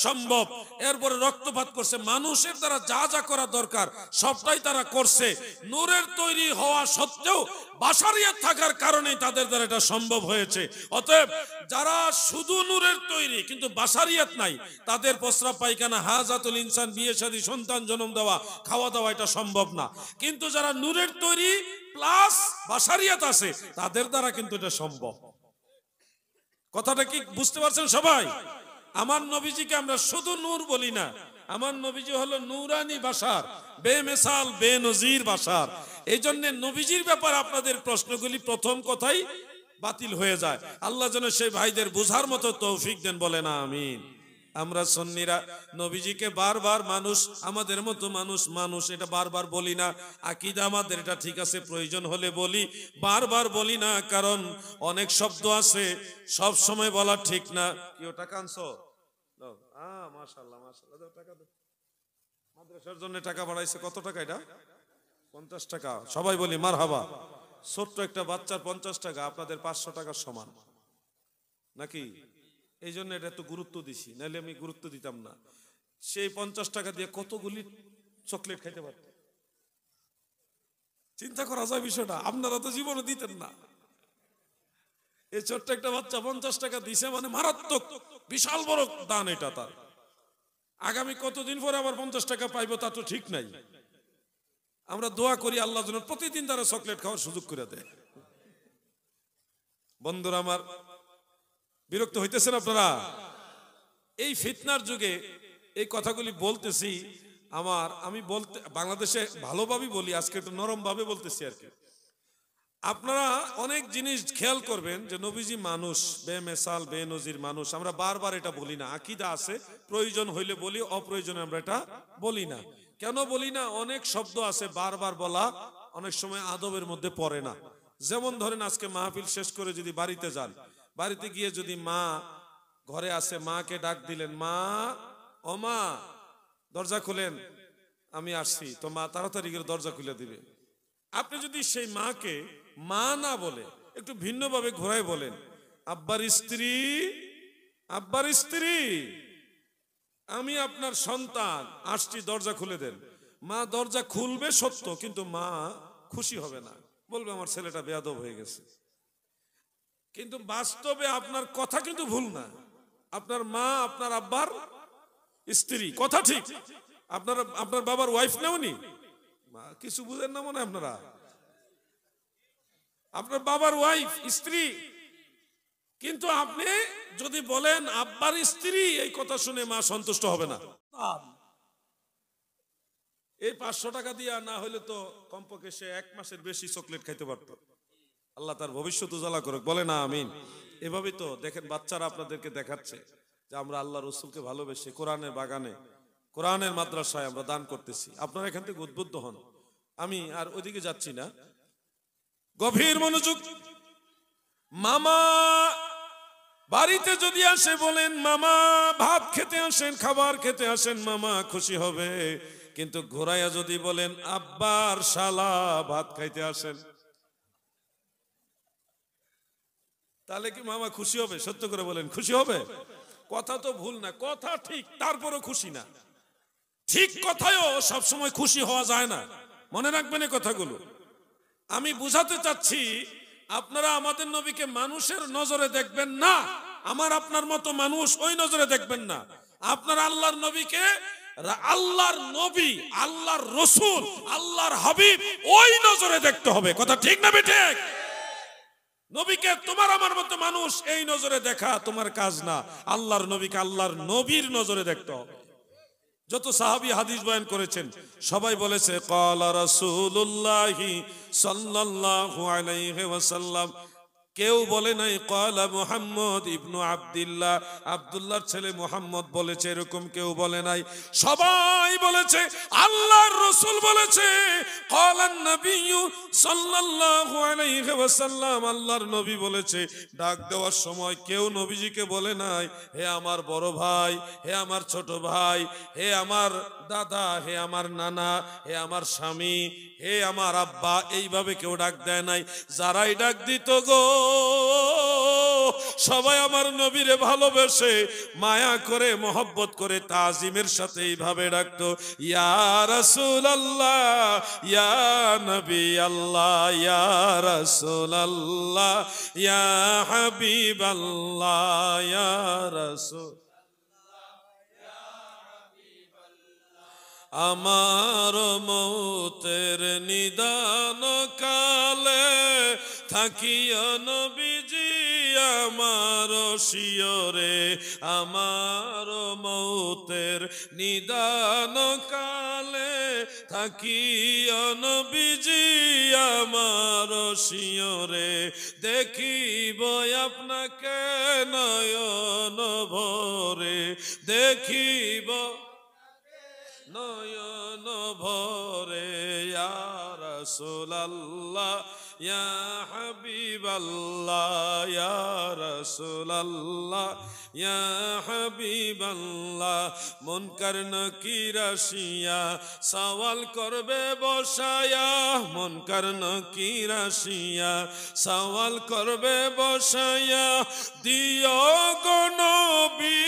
সম্ভব। এরপরে রক্তপাত করছে, মানুষের দ্বারা যা যা করা দরকার সবটাই তারা করছে। নূরের তৈরি হওয়া সত্ত্বেও বাশারিয়াত থাকার কারণে তাদের দ্বারা এটা সম্ভব হয়েছে। অতএব যারা শুধু নূরের তৈরি কিন্তু বাশারিয়াত নাই, তাদের প্রস্রাব পায়খানা, হাজাতুল ইনসান, বিয়ে শাদী, সন্তান জন্ম দেওয়া, খাওয়া দাওয়া এটা সম্ভব না। কিন্তু যারা নূরের তৈরি প্লাস বাশারিয়াত আছে, তাদের দ্বারা কিন্তু এটা সম্ভব। কথাটা কি বুঝতে পারছেন সবাই? আমার নবীজিকে আমরা শুধু নূর বলি না, আমার নবীজি হলো নূরানি বাশার, বেমিসাল বেনজির বাশার। এই জন্য নবীজির ব্যাপারে আপনাদের প্রশ্নগুলি প্রথম কথাই বাতিল হয়ে যায়। আল্লাহ যেন সেই ভাইদের বুঝার মতো তৌফিক দেন, বলেন আমিন। আমরা সুন্নিরা নবীজিকে বারবার মানুষ, আমাদের মতো মানুষ এটা বারবার বলি না। আকীদা আমাদের এটা ঠিক আছে, প্রয়োজন হলে বলি, বারবার বলি না, কারণ অনেক শব্দ আছে সব সময় বলা ঠিক না। কি ওটা কানছো? মাশাআল্লাহ মাশাআল্লাহ, দাও টাকা দাও। মাদ্রাসার জন্য টাকা বাড়াইছে, কত টাকা এটা? 50 টাকা। সবাই বলি মারহাবা। ছোট্ট একটা বাচ্চার 50 টাকা আপনাদের 500 টাকার সমান নাকি? এই জন্য এটা একটু গুরুত্ব দিছি, নাহলে আমি গুরুত্ব দিতাম না। সেই 50 টাকা দিয়ে কতগুলি চকলেট খাইতে পারত, চিন্তা করা যায় বিষয়টা। আপনারা তো জীবনে দিতেন না। এই ছোট্ট একটা বাচ্চা 50 টাকা দিছে মানে মারাত্মক বিশাল বড় দান এটা তার। আগামী কতদিন পরে আবার 50 টাকা পাইবো তা তো ঠিক নাই। আমরা দোয়া করি আল্লাহ যেন প্রতিদিন তারা চকলেট খাওয়ার সুযোগ করে দেয়। বন্ধুরা আমার, বিরক্ত হইতেছেন আপনারা? এই ফিতনার যুগে এই কথাগুলি বলতেছি, আমি বলতে বাংলাদেশে ভালোভাবে বলি, আজকে একটু নরম ভাবে বলতেছি আর কি। আপনারা অনেক জিনিস খেয়াল করবেন যে নবীজি মানুষ, বেমিসাল বেনজির মানুষ। আমরা বারবার এটা বলি না, আকীদা আছে, প্রয়োজন হইলে বলি, অপ্রয়োজনে আমরা এটা বলি না। কেন বলি না? অনেক শব্দ আছে বারবার বলা অনেক সময় আদবের মধ্যে পড়ে না। যেমন ধরেন আজকে মাহফিল শেষ করে যদি বাড়িতে যান, বাড়িতে গিয়ে যদি মা ঘরে আসে, মাকে ডাক দিলেন, মা ও মা দরজা খুলেন, আমি আসছি, তো মা তাড়াতাড়ি করে দরজা খুলে দিবে। আপনি যদি সেই মাকে মা না বলে একটু ভিন্নভাবে ঘোরায় বলেন, আব্বার স্ত্রী, আব্বার স্ত্রী, আমি আপনার সন্তান আসছি, দরজা খুলে দেন। মা দরজা খুলবে সত্য, কিন্তু মা খুশি হবে না, বলবে আমার ছেলেটা বেয়াদব হয়ে গেছে। কিন্তু বাস্তবে আপনার কথা কিন্তু ভুল না। আপনার মা আপনার আব্বার স্ত্রী, কথা ঠিক। আপনার বাবার ওয়াইফ নেওনি, মা কিছু বুঝেন না মনে আপনারা। আপনার বাবার ওয়াইফ স্ত্রী, কিন্তু আপনি যদি বলেন আব্বার স্ত্রী, এই কথা শুনে মা সন্তুষ্ট হবে না। এই 500 টাকা দিয়া না হলে তো কমপক্ষে সে 1 মাসের বেশি চকলেট খাইতে পারতো। আল্লাহ তার ভবিষ্যৎ উজালা করুক, বলে না আমিন। এভাবেই তো দেখেন বাচ্চারা আপনাদেরকে দেখাচ্ছে যে আমরা আল্লাহ রসুলকে ভালোবেসে কোরআনের বাগানে, কোরআনের মাদ্রাসায় আমরা দান করতেছি। আপনারা এখান থেকে উদ্বুদ্ধ হন। আমি আর ওইদিকে যাচ্ছি না, গভীর মনোযোগ। মামা বাড়িতে যদি আসে বলেন মামা ভাত খেতে আসেন, খাবার খেতে আসেন, মামা খুশি হবে। কিন্তু ঘোরাইয়া যদি বলেন আব্বার শালা ভাত খাইতে আসেন, তাহলে কি মামা খুশি হবে? সত্য করে বলেন, খুশি হবে? কথা তো ভুল না, কথা ঠিক, তারপরও খুশি না। ঠিক কথায়ও সবসময় খুশি হওয়া যায় না, মনে রাখবেন এই কথাগুলো। আমি বুঝাতে চাচ্ছি, আপনারা আমাদের নবীকে মানুষের নজরে দেখবেন না, আমার আপনার মতো মানুষ ওই নজরে দেখবেন না। আপনার আল্লাহর নবীকে, আল্লাহর নবী, আল্লাহর রসুল, আল্লাহর হাবিব ওই নজরে দেখতে হবে। কথা ঠিক না বেঠিক? নবীকে তোমার আমার মতো মানুষ এই নজরে দেখা তোমার কাজ না, আল্লাহর নবীকে আল্লাহর নবীর নজরে দেখতে হবে। যত সাহাবী হাদিস বয়ান করেছেন সবাই বলেছে ক্বালা রাসূলুল্লাহি সাল্লাল্লাহু আলাইহি ওয়াসাল্লাম। কেউ বলে নাই ক্বালা মুহাম্মদ ইবনু আব্দুল্লাহ, আব্দুল্লাহর ছেলে মুহাম্মদ বলেছে, এরকম কেউ বলে নাই। সবাই বলেছে আল্লাহর রাসূল বলেছে, ক্বালান নবিয়্যু সাল্লাল্লাহু আলাইহি ওয়াসাল্লাম, আল্লাহর নবী বলেছে। ডাক দেওয়ার সময় কেউ নবীজিকে বলে নাই হে আমার বড় ভাই, হে আমার ছোট ভাই, হে আমার দাদা, হে আমার নানা, হে আমার স্বামী, হে আমার আব্বা, এইভাবে কেউ ডাক দেয় নাই। যারাই ডাক দিত গো, সবাই আমার নবীরে ভালোবেসে মায়া করে মহব্বত করে তাজিমের সাথে এইভাবে ডাকতো, ইয়া রাসূলুল্লাহ, ইয়া নবী আল্লাহ, ইয়া রাসূলুল্লাহ, ইয়া হাবিবাল্লাহ, ইয়া রাসূল। আমার মৌতের নিদান কালে থাকিয়া নবীজি আমার শিয়রে, আমার মৌতের নিদান কালে থাকিয়া নবীজি আমার শিয়রে, দেখিব আপনাকে নয়ন ভরে, দেখিব নয়ন ভরে, ইয়া রাসূলুল্লাহ, ইয়া হাবিবাল্লাহ, ইয়া রাসূলুল্লাহ, ইয়া হাবিবাল্লাহ। মুনকার নাকির আসিয়া সওয়াল করবে বসায়া, মুনকার নাকির আসিয়া সওয়াল করবে বসায়া, দিও গো নবী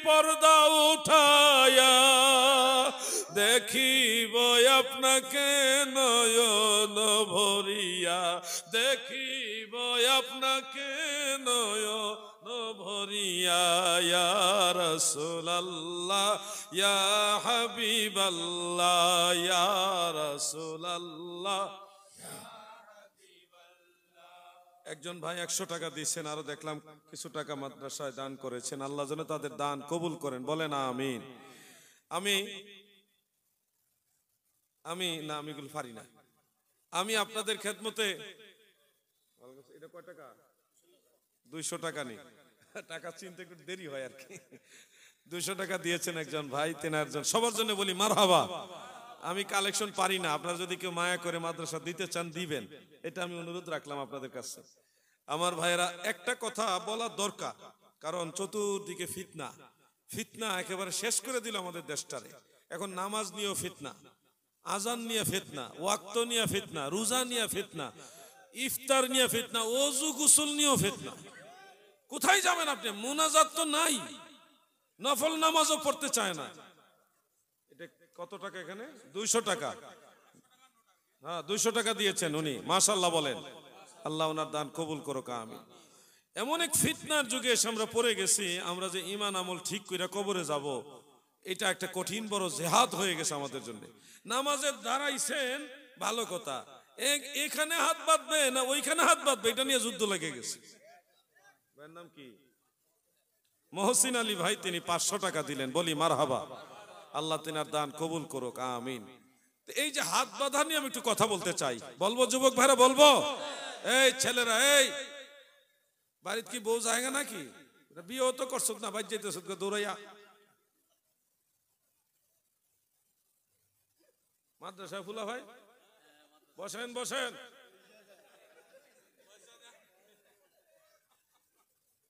পর্দা উঠায়া, দেখিব আপনাকে নয়ন ভরিয়া, দেখিব আপনাকে নয়ন ভরিয়া, ইয়া রাসূলুল্লাহ, ইয়া হাবিবাল্লাহ, ইয়া রাসূলুল্লাহ। একজন ভাই 100 টাকা দিয়েছেন, আরো দেখলাম কিছু টাকা মাদ্রাসায় দান করেছেন। আল্লাহ যেন তাদের দান কবুল করেন, বলেন আমিন। আমি না, আমি এগুলো পারি না। আমি আপনাদের খেদমতে, এটা কয় টাকা? 200 টাকা নেই, টাকা চিনতে একটু দেরি হয় আর কি। 200 টাকা দিয়েছেন একজন ভাই, তেনারজন, সবার জন্য বলি মারহাবা। আমি কালেকশন পারি না, আপনারা যদি কেউ মায়া করে মাদ্রাসা দিতে চান দিবেন, এটা আমি অনুরোধ রাখলাম আপনাদের কাছে। আমার ভাইরা একটা কথা বলা দরকার, কারণ চতুর্দিকে ফিতনা, ফিতনা একেবারে শেষ করে দিল আমাদের দেশটারে। এখন নামাজ নিয়েও ফিতনা, আজান নিয়ে ফিতনা, ওয়াক্ত নিয়ে ফিতনা, রোজা নিয়ে ফিতনা, ইফতার নিয়ে ফিতনা, ওযু গোসল নিয়েও ফিতনা। কোথায় যাবেন আপনি? মুনাজাত তো নাই, নফল নামাজও পড়তে চায় না। এটা কত টাকা এখানে? 200 টাকা। হ্যাঁ, 200 টাকা দিয়েছেন উনি, মাশাআল্লাহ বলেন। আল্লাহ ওনার দান কবুল করুক, আমিন। এমন এক ফিতনার যুগে এসে আমরা পড়ে গেছি, আমরা যে ঈমান আমল ঠিক করে কবরে যাব, এটা একটা কঠিন বড় জিহাদ হয়ে গেছে আমাদের জন্য। নামাজে দাঁড়াইছেন ভালো কথা, এখানে হাত বাঁধবে না ওইখানে হাত বাঁধবে, এটা নিয়ে যুদ্ধ লেগে গেছে। ভাইয়ের নাম কি? মহসিন আলী ভাই, তিনি 500 টাকা দিলেন, বলি মারহাবা। আল্লাহ তিনার দান কবুল করুক, আমিন। এই যে হাত বাঁধা নিয়ে আমি একটু কথা বলতে চাই, বলবো যুবক ভাইরা? বলবো? এই ছেলেরা, এই বাড়িতে কি বউ জায়গা নাকি? বিয়ে তো করছ না, বাইর যেতেছ দৌড়াইয়া। মাদ্রাসা ফুলা ভাই, বসেন বসেন।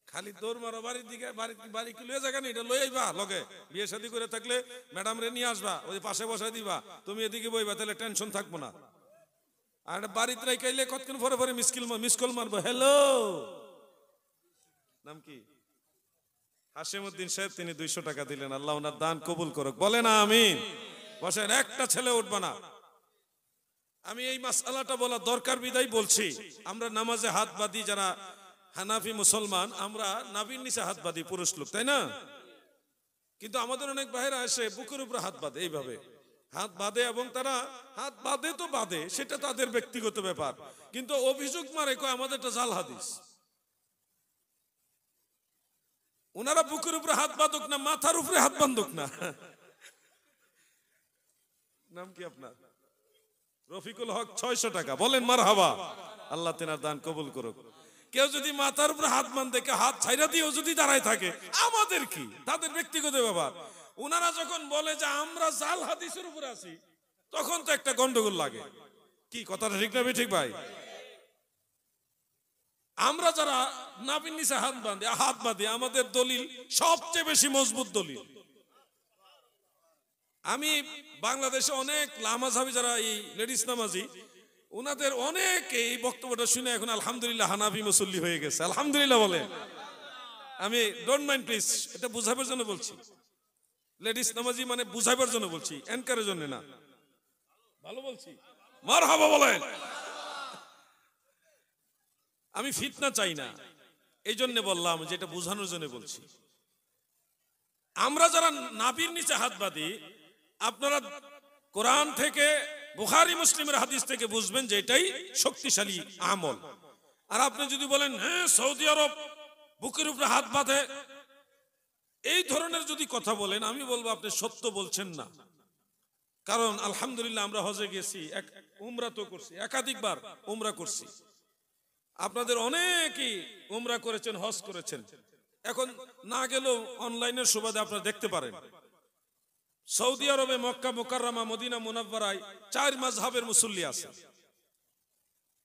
খালি দৌড় মারো বাড়ির দিকে। বাড়ি কি লয়ে জায়গা নেই, এটা লয়ে আইবা লগে। বিয়ে শাদী করে থাকলে ম্যাডাম রে নিয়ে আসবা, ওই পাশে বসাই দিবা, তুমি এদিকে বইবা, তাহলে টেনশন থাকবো না। আর বাড়িতে রাইকাইলে কতক্ষণ পরে পরে মিসকল মারবো, হ্যালো। নাম কি? হাশেমউদ্দিন সাহেব, তিনি 200 টাকা দিলেন, আল্লাহ ওনার দান কবুল করুক, বলেন আমিন। বসেন, একটা ছেলে উঠবা না। আমি এই মাসআলাটা বলা দরকার বিদায় বলছি। আমরা নামাজে হাত বাঁধি যারা হানাফি মুসলমান, আমরা নাভির নিচে হাত বাঁধি, পুরুষ লোক, তাই না? কিন্তু আমাদের অনেক ভাইরা এসে বুকের উপরে হাত বাঁধে, এইভাবে হাত বাঁধে, এবং তারা হাত বাঁধে তো বাঁধে, সেটা তাদের ব্যক্তিগত ব্যাপার, কিন্তু অভিযোগ মারে কয় আমাদেরটা জাল হাদিস। ওনারা বুকের উপরে হাত বাঁধুক না, মাথার উপরে হাত বাঁধুক না। নাম কি আপনার? রফিকুল হক, 600 টাকা, বলেন মারহাবা। আল্লাহ তেনার দান কবুল করুক। কেউ যদি মাথার উপরে হাত বাঁধে, কেউ হাত ছাইরা দিয়েও যদি দাঁড়ায় থাকে, আমাদের কি? তাদের ব্যক্তিগত ব্যাপার। ওনারা যখন বলে যে আমরা জাল হাদিসের উপরে আছি, তখন তো একটা গন্ডগোল লাগে। কি কথাটা ঠিক না ঠিক ভাই? আমরা যারা নাভির নিচে হাত বাঁধি, আমাদের দলিল সবচেয়ে বেশি মজবুত দলিল। আমি বাংলাদেশে অনেক লামাঝাবি যারা এই লেডিস নামাজি, ওনাদের অনেক এই বক্তব্যটা শুনে এখন আলহামদুলিল্লাহ হানাফি মুসল্লি হয়ে গেছে, আলহামদুলিল্লাহ বলে। আমি ডোন্ট মাইন্ড প্লিজ, এটা বুঝাবার জন্য বলছি। লেডিস নামাজি মানে বুঝাবার জন্য বলছি, এনকারের জন্য না। ভালো বলছি, মারহাবা বলেন। আমি ফিতনা চাই না, এই জন্য বললাম, যেটা বোঝানোর জন্য বলছি। আমরা যারা নাভির নিচে হাত বাঁধি, আপনারা কোরআন থেকে, বুখারী মুসলিমের হাদিস থেকে বুঝবেন যে এটাই শক্তিশালী আমল। আর আপনি যদি বলেন হ্যাঁ সৌদি আরব বুকের উপরে হাত বাঁধে, এই ধরনের যদি কথা বলেন, আমি বলবো আপনি সত্য বলছেন না। কারণ আলহামদুলিল্লাহ আমরা হজে গেছি, উমরা তো করছি, একাধিকবার উমরা করছি। আপনাদের অনেকেই উমরা করেছেন, হজ করেছেন। এখন না গেলেও অনলাইনের সুবাদে আপনারা দেখতে পারেন, সৌদি আরবে মক্কা মুকাররমা মদিনা মুনাওয়ারায় 4 মাযহাবের মুসল্লি আছে।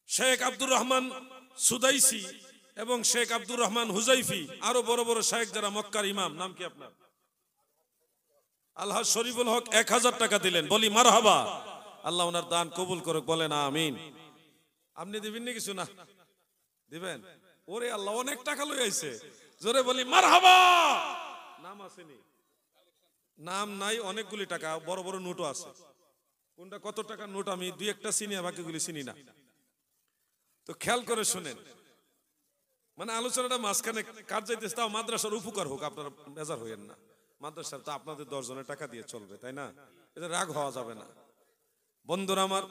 শেখ আব্দুর রহমান সুদাইসি এবং শেখ আব্দুর রহমান হুজাইফি, আরো বড় বড় শেখ যারা মক্কার ইমাম। নাম কি আপনার? আলহাজ শরীফুল হক 1000 টাকা দিলেন, বলি মারহাবা। আল্লাহ ওনার দান কবুল করুক, বলেন আমিন। আপনি দিবেন না কিছু? না দিবেন? ওরে আল্লাহ, অনেক টাকা লই আইছে, জোরে বলি মারহাবা। নাম আসেনি? নাম নাই, অনেকগুলি টাকা, বড় বড় নোটও আছে। কোনটা কত টাকার নোট আমি 2-1টা চিনি, বাকিগুলি চিনি না। তো খেয়াল করে শুনেন, মানে আলোচনাটা মাঝখানে কাট যাইতেছে, তাও মাদ্রাসার উপকার হোক, আপনারা বেজার হইয়েন না। মাদ্রাসার তো আপনাদের 10 জনের টাকা দিয়ে চলবে, তাই না? এটা রাগ হওয়া যাবে না। বন্ধুরা আমার,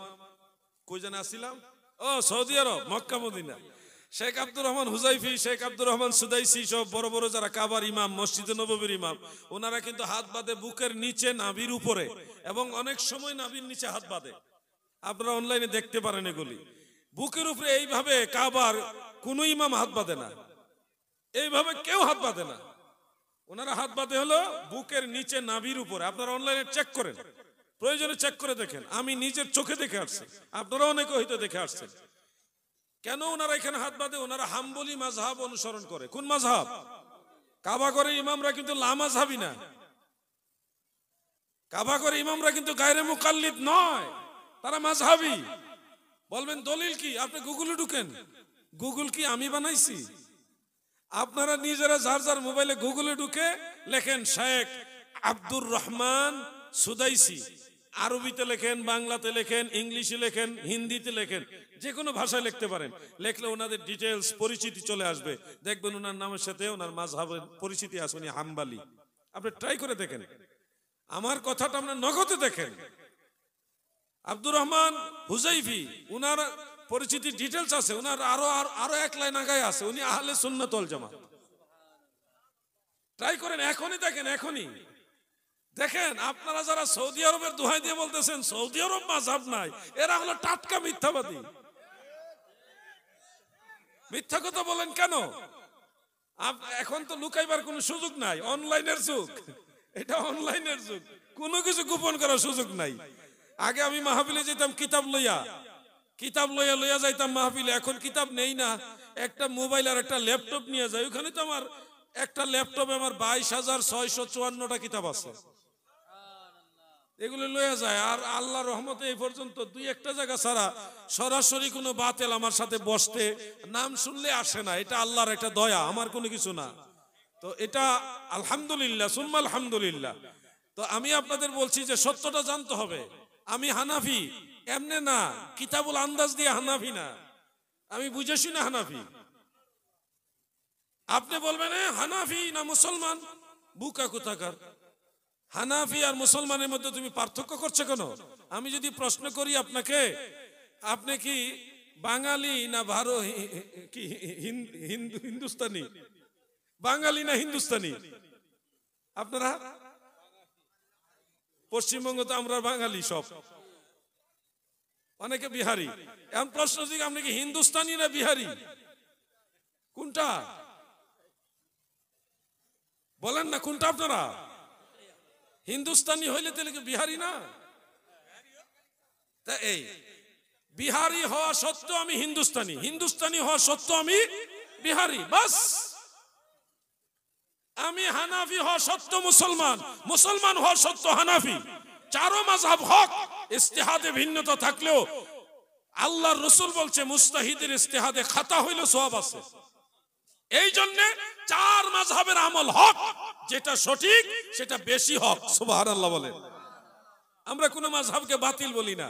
কই জানা আসছিলাম? ও সৌদি আরব, মক্কা মদিনা। শেখ আব্দুর রহমান হুজাইফি, শেখ আব্দুর রহমান সুদাইসি, সব বড় বড় যারা কাবার ইমাম, মসজিদে নববীর ইমাম, ওনারা কিন্তু হাত বাঁধে বুকের নিচে, নাভির উপরে, এবং অনেক সময় নাভির নিচে হাত বাঁধে। আপনারা অনলাইনে দেখতে পারেন এগুলি। বুকের উপরে এইভাবে কাবার কোন ইমাম হাত বাঁধে না, এইভাবে কেউ হাত বাঁধে না। ওনারা হাত বাঁধে হলো বুকের নিচে, নাভির উপরে। আপনারা অনলাইনে চেক করেন, প্রয়োজনে চেক করে দেখেন। আমি নিজের চোখে দেখে আসছি, আপনারা অনেকে হয়তো দেখে আসছেন। কেন ওনারা এখানে হাত বাঁধে? ওনারা হাম্বলি মাযহাব অনুসরণ করে। কোন মাযহাব? কাবা ঘরের ইমামরা কিন্তু লামাযহাবি না, কাবা ঘরের ইমামরা কিন্তু গায়রে মুকাল্লিদ নয়, তারা মাযহাবি। বলবেন দলিল কি? আপনি গুগলে ঢুকেন, গুগল কি আমি বানাইছি? আপনারা নিজেরা যার যার মোবাইলে গুগলে ঢুকে লেখেন শেখ আব্দুর রহমান সুদাইসি, আরবিতে লেখেন, বাংলাতে লেখেন, ইংলিশে লেখেন, হিন্দিতে লেখেন, যে কোনো ভাষায় লিখতে পারেন। লিখলে ওনাদের ডিটেলস পরিচিতি চলে আসবে, দেখবেন ওনার নামের সাথে ওনার মাযহাবের পরিচিতি আছে, উনি হাম্বালি। আপনি ট্রাই করে দেখেন, আমার কথাটা আপনার নগদে দেখেন। আব্দুর রহমান হুজাইফি, উনার পরিচিতি ডিটেলস আছে, উনার আরো এক লাইন আগায় আছে, উনি আহলে সুন্নাত ওয়াল জামাত। ট্রাই করেন, এখনই দেখেন, এখনই দেখেন। আপনারা যারা সৌদি আরবের দোহাই দিয়ে বলতেছেন সৌদি আরব মাযহাব নাই, এরা হলো টাটকা মিথ্যাবাদী। মিথ্যা কথা বলেন কেন? এখন তো লুকাইবার কোনো সুযোগ নাই, অনলাইনের যুগ, এটা অনলাইনের যুগ, কোনো কিছু গোপন করার সুযোগ নাই। আগে আমি মাহফিলে যেতাম কিতাব লইয়া যাইতাম মাহফিলে, এখন কিতাব নেই না, একটা মোবাইল আর একটা ল্যাপটপ নিয়ে যাই। ওখানে তো আমার একটা ল্যাপটপে আমার 22,654টা কিতাব আছে, এগুলো লইয়া যায়। আর আল্লাহ রহমতে এই পর্যন্ত দুই একটা জায়গা ছাড়া সরাসরি কোনো বাতেল আমার সাথে বসতে নাম শুনলে আসে না। এটা আল্লাহর একটা দয়া, আমার কোনো কিছু না। তো এটা আলহামদুলিল্লাহ, সুম্মা আলহামদুলিল্লাহ। তো আমি আপনাদের বলছি যে সত্যটা জানতে হবে। আমি হানাফি এমনে না, কিতাবুল আন্দাজ দিয়ে হানাফি না, আমি বুঝে শুনে হানাফি। আপনি বলবেন হানাফি না মুসলমান, বুকা কোথাকার। হানাফি আর মুসলমানের মধ্যে তুমি পার্থক্য করছো কেন? আমি যদি প্রশ্ন করি আপনাকে, আপনি কি বাঙালি না কি হিন্দুস্তানি, বাঙালি না হিন্দুস্তানি? আপনারা পশ্চিমবঙ্গ তো আমরা বাঙালি সব, অনেকে বিহারি। এখন প্রশ্ন দিকে, আপনি কি হিন্দুস্তানি না বিহারি, কোনটা বলেন না, কোনটা আপনারা? হিন্দুস্তানি হইলে তাহলে কি বিহারি না? তা এই বিহারি হওয়া সত্ত্বেও আমি হিন্দুস্তানি, হিন্দুস্তানি হওয়া সত্ত্বেও আমি বিহারি, বাস। আমি হানাফি হওয়া সত্ত্বেও মুসলমান, মুসলমান হওয়া সত্ত্বেও হানাফি। চারো মাযহাব হক, ইজতিহাদে ভিন্নতা থাকলেও আল্লাহর রাসূল বলছে মুজতাহিদের ইজতিহাদে খাতা হইল সওয়াব আছে। এই জন্য চার মাযহাবের আমল হক, যেটা সঠিক সেটা বেশি হক। সুবহানাল্লাহ বলেন। আমরা কোন মাযহাবকে বাতিল বলি না।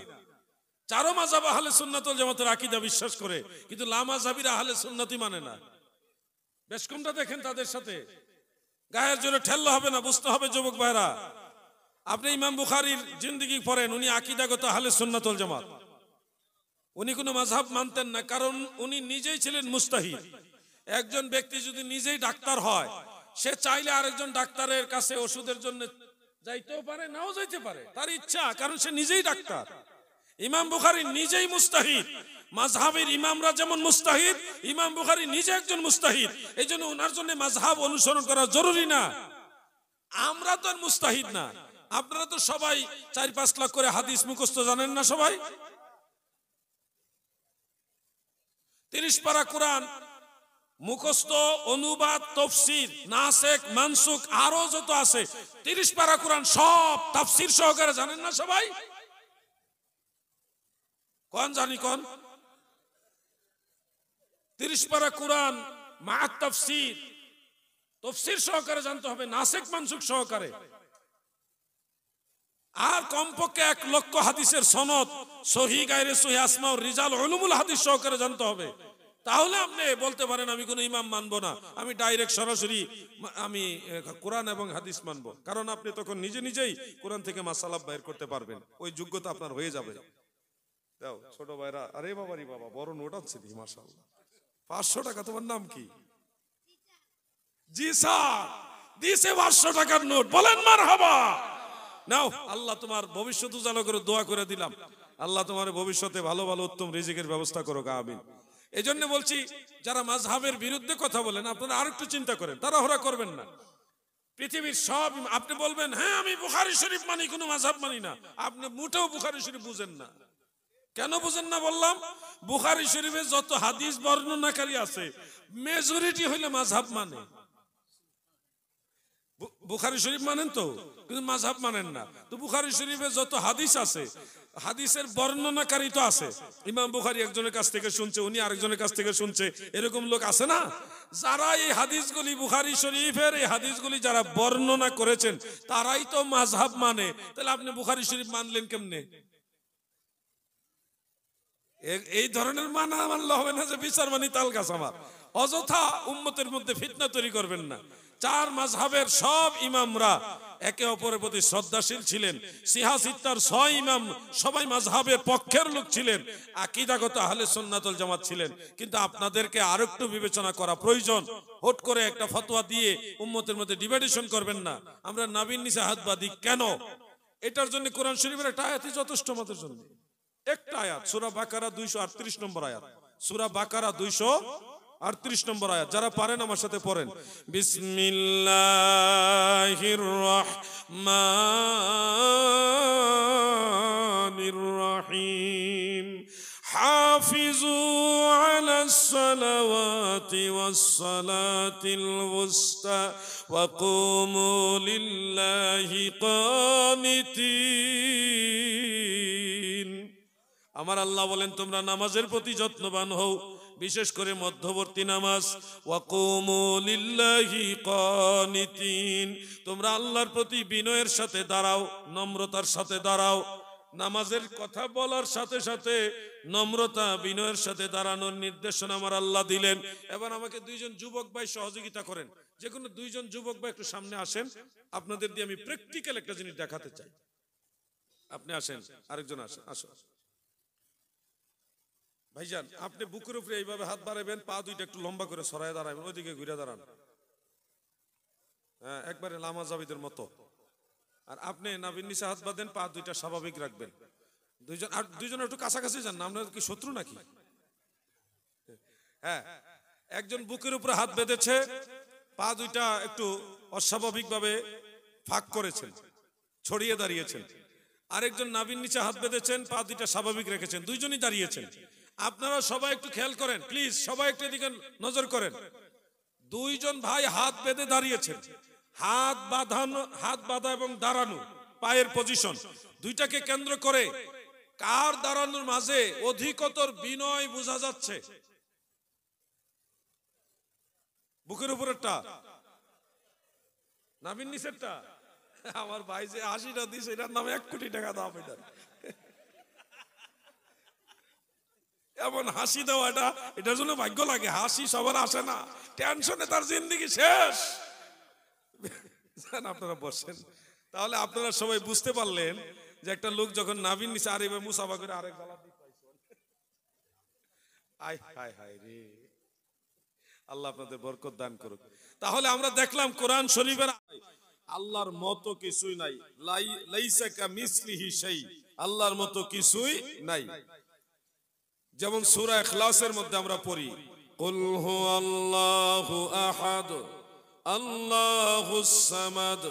চারো মাযহাব আহলে সুন্নাত ওয়াল জামাতের আকীদা বিশ্বাস করে, কিন্তু লামাযহাবীরা আহলে সুন্নতি মানে না। বেশ কোনটা দেখেন তাদের সাথে গায়ের জোরে ঠেললে হবে না, বুঝতে হবে যুবক ভাইরা। আপনি ইমাম বুখারীর জিন্দেগি পড়েন, উনি আকীদাগত আহলে সুন্নাত ওয়াল জামাত। উনি কোনো মাযহাব মানতেন না, কারণ উনি নিজেই ছিলেন মুজতাহিদ। একজন ব্যক্তি যদি নিজেই ডাক্তার হয়, সে চাইলে আরেকজন ডাক্তারের কাছে ওষুধের জন্য যাইতেও পারে, নাও যাইতে পারে, তার ইচ্ছা, কারণ সে নিজেই ডাক্তার। ইমাম বুখারী নিজেই মুজতাহিদ, মাযহাবের ইমামরা যেমন মুজতাহিদ, ইমাম বুখারী নিজে একজন মুজতাহিদ। এইজন্য ওনার জন্য মাযহাব অনুসরণ করা জরুরি না। আমরা তো আর মুজতাহিদ না। আপনারা তো সবাই 4-5 লাখ করে হাদিস মুখস্থ জানেন না সবাই? 30 পারা কোরআন মুখস্থ, অনুবাদ, তাফসীর, নাসেখ, মানসুখ আরো যত আছে 30 পারা কোরআন সব তাফসীর সহকারে জানেন না সবাই? কোন জানি কোন 30 পারা কোরআন মা তাফসীর, তাফসীর সহকারে জানতে হবে, নাসেখ মানসুখ সহকারে। আর কমপক্ষে 1 লক্ষ হাদিসের সনদ, সহিহ গায়রে সহিহ, আসমা ও রিজাল, উলুমুল হাদিস সহকারে জানতে হবে। তাহলে আপনি বলতে পারেন আমি কোনো ইমাম মানবো না, আমি ডাইরেক্ট সরাসরি আমি কোরআন এবং হাদিস মানবো। কারণ আপনি তখন নিজে নিজেই কোরআন থেকে মাসালা বের করতে পারবেন, ওই যোগ্যতা আপনার হয়ে যাবে। দাও ছোট ভাইরা, আরে বাবা রে বাবা, বড় নোট আছে দি, মাশাআল্লাহ। 500 টাকা, তোমার নাম কি? জি স্যার, দিছে 500 টাকার নোট, বলেন মারহাবা। নাও, আল্লাহ তোমার ভবিষ্যৎ উজালা করে দোয়া করে দিলাম, আল্লাহ তোমার ভবিষ্যতে ভালো ভালো উত্তম রিজিকের ব্যবস্থা করুক, আমিন। এই জন্য বলছি, যারা মাযহাবের বিরুদ্ধে কথা বলেন আপনারা আরেকটু চিন্তা করেন, তাড়াহুড়া করবেন না। পৃথিবীর সব, আপনি বলবেন হ্যাঁ আমি বুখারী শরীফ মানি, কোনো মাযহাব মানি না, আপনি মোটেও বুখারী শরীফ বুঝেন না। কেন বুঝেন না বললাম? বুখারী শরীফে যত হাদিস বর্ণনাকারী আছে মেজরিটি হইলে মাযহাব মানে। বুখারী শরীফ মানেন তো, কিন্তু মাযহাব মানেন না। তো বুখারী শরীফে যত হাদিস আছে, হাদিসের বর্ণনাকারী তো আছে। ইমাম বুখারী একজনের কাছ থেকে শুনছে, উনি আরেকজনের কাছ থেকে শুনছে, এরকম লোক আছে না? যারা এই হাদিসগুলি, বুখারী শরীফের এই হাদিসগুলি যারা বর্ণনা করেছেন, তারাই তো মাযহাব মানে। তাহলে আপনি বুখারী শরীফ মানলেন কেমনে? এই ধরনের মানা মানলে হবে না যে বিচার মানি তাল গাছ আমার। অযথা উম্মতের মধ্যে ফিতনা তৈরি করবেন না। চার মাযহাবের সব ইমামরা একে অপরের প্রতি শ্রদ্ধাশীল ছিলেন। সিহাসিত্তার 6 ইমাম সবাই মাযহাবের পক্ষের লোক ছিলেন, আকীদাগত আহলে সুন্নাত ওয়াল জামাত ছিলেন। কিন্তু আপনাদেরকে আরেকটু বিবেচনা করা প্রয়োজন। হুট করে একটা ফতোয়া দিয়ে উম্মতের মধ্যে ডিভাইডেশন করবেন না। আমরা নাবির নিচে হাত বাঁধি কেন? এটার জন্য কোরআন শরীফের একটা আয়াতই যথেষ্ট আমাদের জন্য। একটা আয়াত, সূরা বাকারা 238 নম্বর আয়াত। সূরা বাকারা 238 নম্বর আয়াত। যারা পারেন আমার সাথে পড়েন। বিসমিল্লাহির রহমানির রহিম। হাফিজু আলাস সালাওয়াতি ওয়াস সালাতিল ওয়ুস্তা ওয়া কুমু লিল্লাহি কানিতিন। আমার আল্লাহ বলেন, তোমরা নামাজের প্রতি যত্নবান হও, বিশেষ করে মধ্যবর্তী নামাজ। ওয়া কুমু লিল্লাহি কানিতিন, তোমরা আল্লাহর প্রতি বিনয়ের সাথে দাঁড়াও, নম্রতার সাথে দাঁড়াও। নামাজের কথা বলার সাথে সাথে নম্রতা, বিনয়ের সাথে দাঁড়ানোর নির্দেশনা আমার আল্লাহ দিলেন। এবার আমাকে দুইজন যুবক ভাই সহযোগিতা করেন। যে কোনো দুইজন যুবক ভাই একটু সামনে আসেন, আপনাদের দিয়ে আমি প্র্যাকটিক্যাল একটা জিনিস দেখাতে চাই। আপনি আসেন, আরেকজন আসেন, আসো ভাইজান। আপনি বুকের উপরে এইভাবে হাত বাড়াবেন, পা দুইটা একটু লম্বা করে সরায় দাঁড়াবেন, ওইদিকে ঘুরে দাঁড়ান। হ্যাঁ, একবারে লামাজাবিদের মতো। আর আপনি নাভির নিচে হাত বাঁধেন, পা দুইটা স্বাভাবিক রাখবেন। দুইজন আর দুইজন একটু কাছাকাছি যান না, আপনারা কি শত্রু নাকি? হ্যাঁ, একজন বুকের উপরে হাত বেঁধেছে, পা দুইটা একটু অস্বাভাবিক ভাবে ফাঁক করেছেন, ছড়িয়ে দাঁড়িয়েছেন। আরেকজন নাভির নিচে হাত বেঁধেছেন, পা দুইটা স্বাভাবিক রেখেছেন, দুইজনই দাঁড়িয়েছেন। আপনারা সবাই একটু খেয়াল করেন প্লিজ, সবাই একটু এদিকে নজর করেন। দুইজন ভাই হাত বেঁধে দাঁড়িয়েছেন, হাত বাঁধানো, হাত বাঁধা এবং দাঁড়ানো, পায়ের পজিশন দুইটাকে কেন্দ্র করে কার দাঁড়ানোর মাঝে অধিকতর বিনয় বোঝা যাচ্ছে? বুকের উপরেরটা, নাভির নিচেরটা? আমার ভাই যে 80টা দিছে, এটার নামে 1 কোটি টাকা দাম। এটা এমন হাসি দেওয়াটা, এটার জন্য ভাগ্য লাগে। হাসি সবার আসে না, টেনশনে তার জিন্দেগি শেষ। আপনারা বসেন। তাহলে আপনারা সবাই বুঝতে পারলেন যে একটা লোক যখন নাভির নিচে আর এবার মুসাফা করে আরেক গলা দিয়ে পাইছেন। আয় হায় হায় রে, আল্লাহ আপনাদের বরকত দান করুক। তাহলে আমরা দেখলাম কোরআন শরীফের আল্লাহর মতো কিছুই নাই। লাইসা কামিসলিহি শাই, আল্লাহর মতো কিছুই নাই। যেমন সূরা ইখলাসের মধ্যে আমরা পড়ি, কুল হুয়াল্লাহু আহাদ আল্লাহুস সামাদ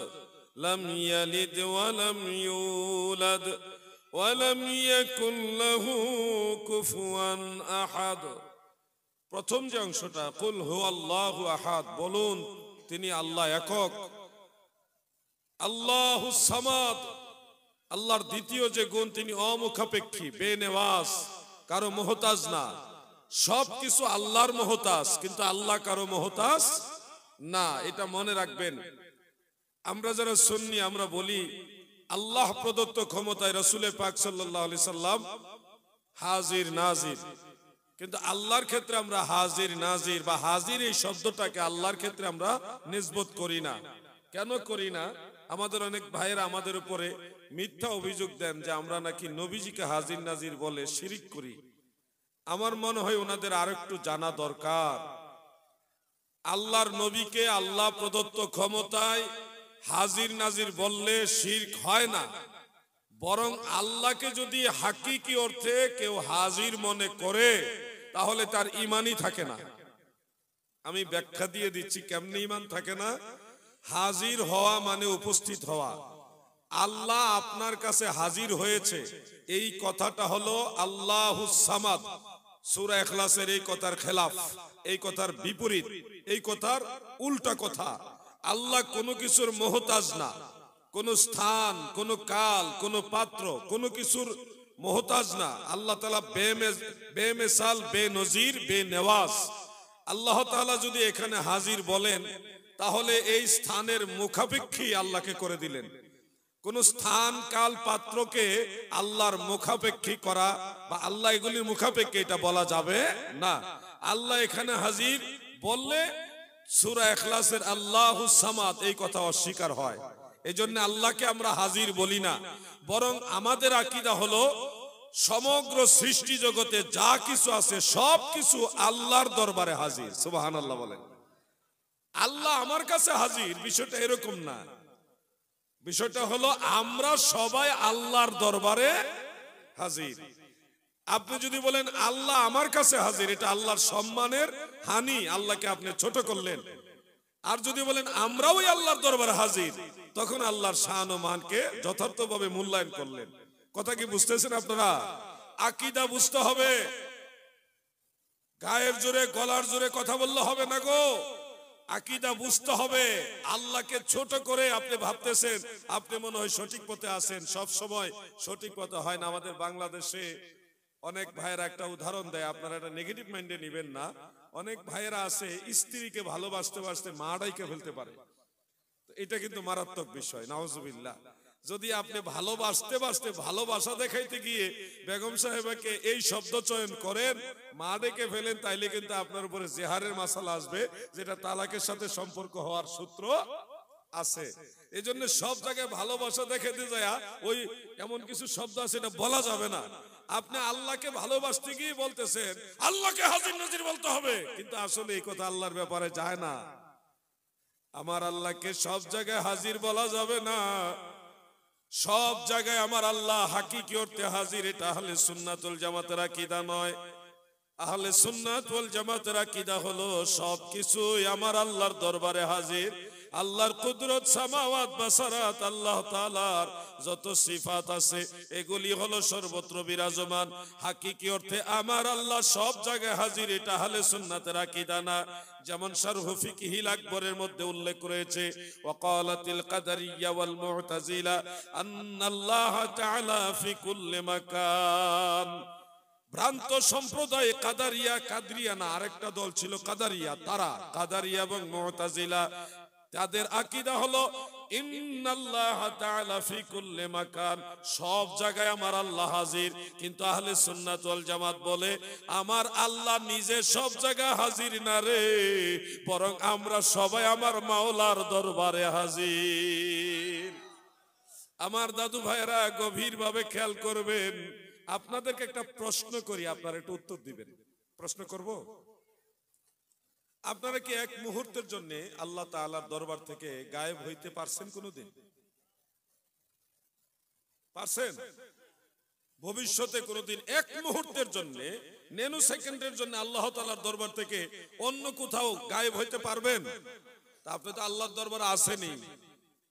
লাম ইয়ালিদ ওয়া লাম ইউলাদ ওয়া লাম ইয়াকুল লাহু কুফুয়ান আহাদ। প্রথম যে অংশটা, কুল হুয়াল্লাহু আহাদ, বলুন তিনি আল্লাহ একক। আল্লাহুস সামাদ, আল্লাহর দ্বিতীয় যে গুণ, তিনি অমুখাপেক্ষী, বেনেওয়াজ, কারো মুহতাজ না। সবকিছু আল্লাহর মুহতাজ, কিন্তু আল্লাহ কারো মুহতাজ না। এটা মনে রাখবেন। আমরা যারা সুন্নি, আমরা বলি আল্লাহ প্রদত্ত ক্ষমতায় রাসূল পাক সাল্লাল্লাহু আলাইহি সাল্লাম হাজির নাজির, কিন্তু আল্লাহর ক্ষেত্রে আমরা হাজির নাজির বা হাজির এই শব্দটাকে আল্লাহর ক্ষেত্রে আমরা নিসবত করি না। কেন করি না? আমাদের অনেক ভাইয়েরা আমাদের উপরে মিথ্যা অভিযোগ দেন যে আমরা নাকি নবীজিকে হাজির নাজির বলে শিরিক করি। আমার মনে হয় ওনাদের আরেকটু জানা দরকার। আল্লাহর নবীকে আল্লাহ প্রদত্ত ক্ষমতায় হাজির নাজির বললে শিরক হয় না, বরং আল্লাহকে যদি হাকিকি অর্থে কেউ হাজির মনে করে তাহলে তার ঈমানই থাকে না। আমি ব্যাখ্যা দিয়ে দিচ্ছি কেমনে ঈমান থাকে না। হাজির হওয়া মানে উপস্থিত হওয়া। আল্লাহ আপনার কাছে হাজির হয়েছে, এই কথাটা হলো আল্লাহুস সামাদ। সূরা ইখলাসের এই কথার খেলাফ, এই কথার বিপরীত, এই কথার উল্টা কথা। আল্লাহ কোনো কিছুর মোহতাজ না, কোনো স্থান, কোনো কাল, কোনো পাত্র, কোনো কিছুর মোহতাজ না। আল্লাহ তাআলা বেমিসাল, বেনজির, বেনেওয়াজ। আল্লাহ তাআলা যদি এখানে হাজির বলেন তাহলে এই স্থানের মুখাপেক্ষী আল্লাহকে করে দিলেন। কোন স্থান, কাল, পাত্রকে আল্লাহর মুখাপেক্ষী করা বা আল্লাহ এগুলির মুখাপেক্ষী এটা বলা যাবে না। আল্লাহ এখানে হাজির বললে সূরা ইখলাসের আল্লাহুস সামাদ এই কথা অস্বীকার হয়। এজন্য আল্লাহকে আমরা হাজির বলি না, বরং আমাদের আকীদা হলো সমগ্র সৃষ্টি জগতে যা কিছু আছে সব কিছু আল্লাহর দরবারে হাজির। সুবহানাল্লাহ বলেন। আল্লাহ আমার কাছে হাজির, বিষয়টা এরকম না। বিষয়টা হলো আমরা সবাই আল্লাহর দরবারে হাজির। আপনি যদি বলেন আল্লাহ আমার কাছে হাজির, এটা আল্লাহর সম্মানের হানি, আল্লাহকে আপনি ছোট করলেন। আর যদি বলেন আমরাও আল্লাহর দরবারে হাজির, তখন আল্লাহর শান ও মানকে যথার্থভাবে মূল্যায়ন করলেন। কথা কি বুঝতেছেন আপনারা? আকীদা বুঝতে হবে। গায়ের জোরে, গলার জোরে কথা বললে হবে না গো। আকীদা বুঝতে হবে। আল্লাহকে ছোট করে আপনি ভাবতেছেন আপনি মনে হয় সঠিক পথে আছেন। সব সময় সঠিক পথে হয় না। আমাদের বাংলাদেশে অনেক ভাইয়েরা একটা উদাহরণ দেয়, আপনারা এটা নেগেটিভ মাইন্ডে নেবেন না। অনেক ভাইয়েরা আছে স্ত্রীকে ভালোবাসতে বাসতে মারাইকে ফেলতে পারে। এটা কিন্তু মারাত্মক বিষয়, নাউজুবিল্লাহ। যদি আপনি ভালোবাসতে বাসতে ভালোবাসা দেখাইতে গিয়ে বেগম সাহেবাকে এই শব্দ চয়ন করেন, মা ডেকে ফেলেন, তাইলে কিন্তু আপনার উপরে জেহারের মাসালা আসবে, যেটা তালাকের সাথে সম্পর্ক হওয়ার সূত্র আছে। এজন্য সব জায়গায় ভালোবাসা দেখাইতে যায় ওই এমন কিছু শব্দ আছে এটা বলা যাবে না। আপনি আল্লাহকে ভালোবাসতে গিয়ে বলতেছেন আল্লাহকে হাজির নাজির বলতে হবে, কিন্তু আসলে এই কথা আল্লাহর ব্যাপারে যায় না। আমার আল্লাহকে সব জায়গায় হাজির বলা যাবে না। সব জায়গায় আমার আল্লাহ হাকিকি অর্থে হাজির, এটা আহলে সুন্নাত ওয়াল জামাতের আকীদা নয়। আহলে সুন্নাত ওয়াল জামাতের আকীদা হলো সবকিছুই আমার আল্লাহর দরবারে হাজির। আল্লাহর কুদরত, সামাওয়াত, বাসারাত, আল্লাহ তাআলার যত সিফাত আছে এগুলি হলো সর্বত্র বিরাজমান। হাকিকি অর্থে আমার আল্লাহ সব জায়গায় হাজির, এটা আহলে সুন্নাতের আকীদা না। যেমন শারহ ফিকহিল আকবরের মধ্যে উল্লেখ রয়েছে, ওয়াকালাতিল কাদারিয়া ওয়াল মুতাজিলা আন্নাল্লাহ তাআলা ফি কুল্লি মাকান। ভ্রান্ত সম্প্রদায় কাদারিয়া, কাদরিয়া না, আরেকটা দল ছিল কাদারিয়া, তারা কাদারিয়া এবং মুতাজিলা, তাদের আকীদা হলো ইন্নাল্লাহ তাআলা ফি কুল্লি মাকান, সব জায়গায় আমার আল্লাহ হাজির। কিন্তু আহলে সুন্নাত ওয়াল জামাত বলে আমার আল্লাহ নিজে সব জায়গায় হাজির না রে, বরং আমরা সবাই আমার মাওলার দরবারে হাজির। আমার দাদু ভাইরা গভীরভাবে খেয়াল করবেন। আপনাদেরকে একটা প্রশ্ন করি, আপনারা একটু উত্তর দিবেন। প্রশ্ন করব, আপনারা কি এক মুহূর্তের জন্য আল্লাহ তাআলার দরবার থেকে গায়েব হইতে পারছেন কোনোদিন? পারছেন? ভবিষ্যতে কোনোদিন এক মুহূর্তের জন্য, ন্যানো সেকেন্ডের জন্য আল্লাহ তাআলার দরবার থেকে অন্য কোথাও গায়েব হইতে পারবেন? তা আপনি তো আল্লাহর দরবারে আসেনি।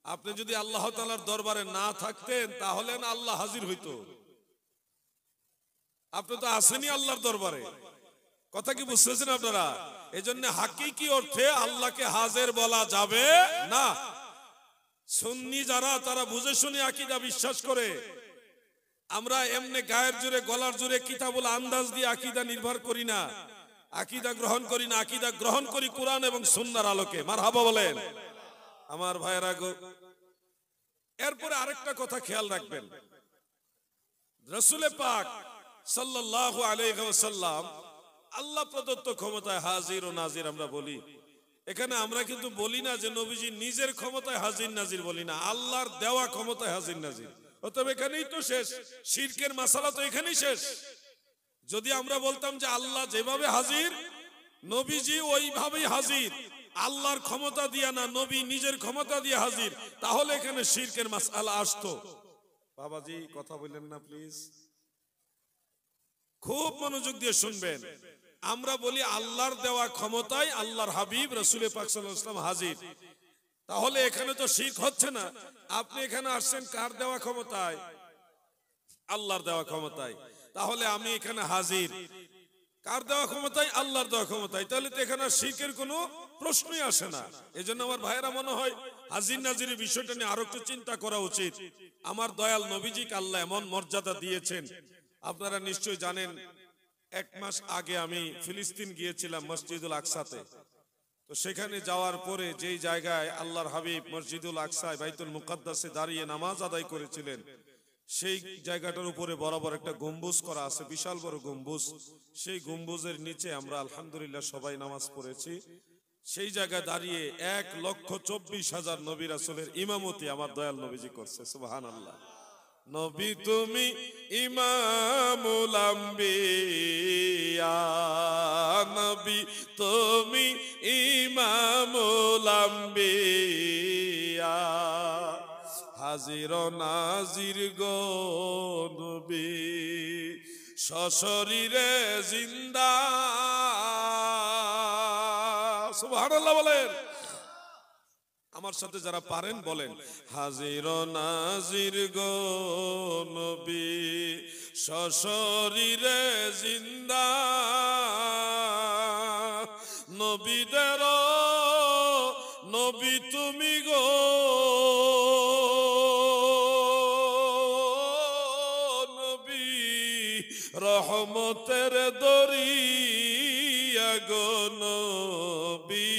আপনি যদি আল্লাহ তাআলার দরবারে না থাকতেন তাহলে না আল্লাহ হাজির হইতো। আপনি তো আসেনি আল্লাহর দরবারে। কথা কি বুঝতেছেন আপনারা? এজন্য হাকিকি অর্থে আল্লাহকে হাজির বলা যাবে না। সুন্নি যারা, তারা বুঝে শুনে আকীদা বিশ্বাস করে। আমরা এমনি গায়ের জোরে, গলার জোরে, কিতাবুল আন্দাজ দিয়ে আকীদা নির্ভর করি না, আকীদা গ্রহণ করি না। আকীদা গ্রহণ করি কোরআন এবং সুন্নাহর আলোকে। মারহাবা বলেন আমার ভাইরা গো। এরপরে আরেকটা কথা খেয়াল রাখবেন, রাসূল পাক সাল্লাল্লাহু আলাইহি ওয়াসাল্লাম আল্লাহ প্রদত্ত ক্ষমতায় হাজির ও নাজির আমরা বলি। এখানে আমরা কিন্তু বলি না যে নবীজি নিজের ক্ষমতায় হাজির নাজির, বলি না, আল্লাহর দেওয়া ক্ষমতায় হাজির নাজির। অতএব এখানেই তো শেষ, শিরকের মাসালা তো এখানেই শেষ। যদি আমরা বলতাম যে আল্লাহ যেভাবে হাজির নবীজি ওইভাবেই হাজির, আল্লাহর ক্ষমতা দিয়া না, নবী নিজের ক্ষমতা দিয়ে হাজির, তাহলে এখানে শিরকের মাসালা আসতো। বাবাজি কথা বললেন না প্লিজ, খুব মনোযোগ দিয়ে শুনবেন। আমরা বলি আল্লাহর দেওয়া ক্ষমতায় আল্লাহর হাবিব রাসূল পাক সাল্লাল্লাহু আলাইহি ওয়াসাল্লাম হাজির, তাহলে এখানে তো শিরক হচ্ছে না। আপনি এখানে আসছেন কার দেওয়া ক্ষমতায়? আল্লাহর দেওয়া ক্ষমতায়। তাহলে আমি এখানে হাজির কার দেওয়া ক্ষমতায়? আল্লাহর দেওয়া ক্ষমতায়। তাহলে তো এখানে শিরকের কোনো প্রশ্নই আসে না। এজন্য আমার ভাইয়েরা মনে হয় হাজির নাজিরের বিষয়টা নিয়ে আরো একটু চিন্তা করা উচিত। আমার দয়াল নবীজিকে আল্লাহ এমন মর্যাদা দিয়েছেন, আপনারা নিশ্চয়ই জানেন। 1 মাস আগে আমি ফিলিস্তিন গিয়েছিলাম মসজিদুল আকসাতে। তো সেখানে যাওয়ার পরে যেই জায়গায় আল্লাহর হাবিব মসজিদুল আকসায় বাইতুল মুকাদ্দাসে দাঁড়িয়ে নামাজ আদায় করেছিলেন, সেই জায়গাটার উপরে বরাবর একটা গম্বুজ করা আছে, বিশাল বড় গম্বুজ। সেই গম্বুজের নিচে আমরা আলহামদুলিল্লাহ সবাই নামাজ পড়েছি। সেই জায়গায় দাঁড়িয়ে 1,24,000 নবী রাসূলের ইমামতি আমার দয়াল নবীজি করছে। সুবহানাল্লাহ। নবী তুমি ইমামুল আম্বিয়া, নবী তুমি ইমামুল আম্বিয়া, হাজির নাজির গো নবী সশরীরে জিন্দা। সুবহানাল্লাহ বলেন। আমার সাথে যারা পারেন বলেন, হাজির নাজির গো নবী সশরীরে জিন্দা, নবীদের নবী তুমি গো নবী, রহমতের দরিয়া গো নবী,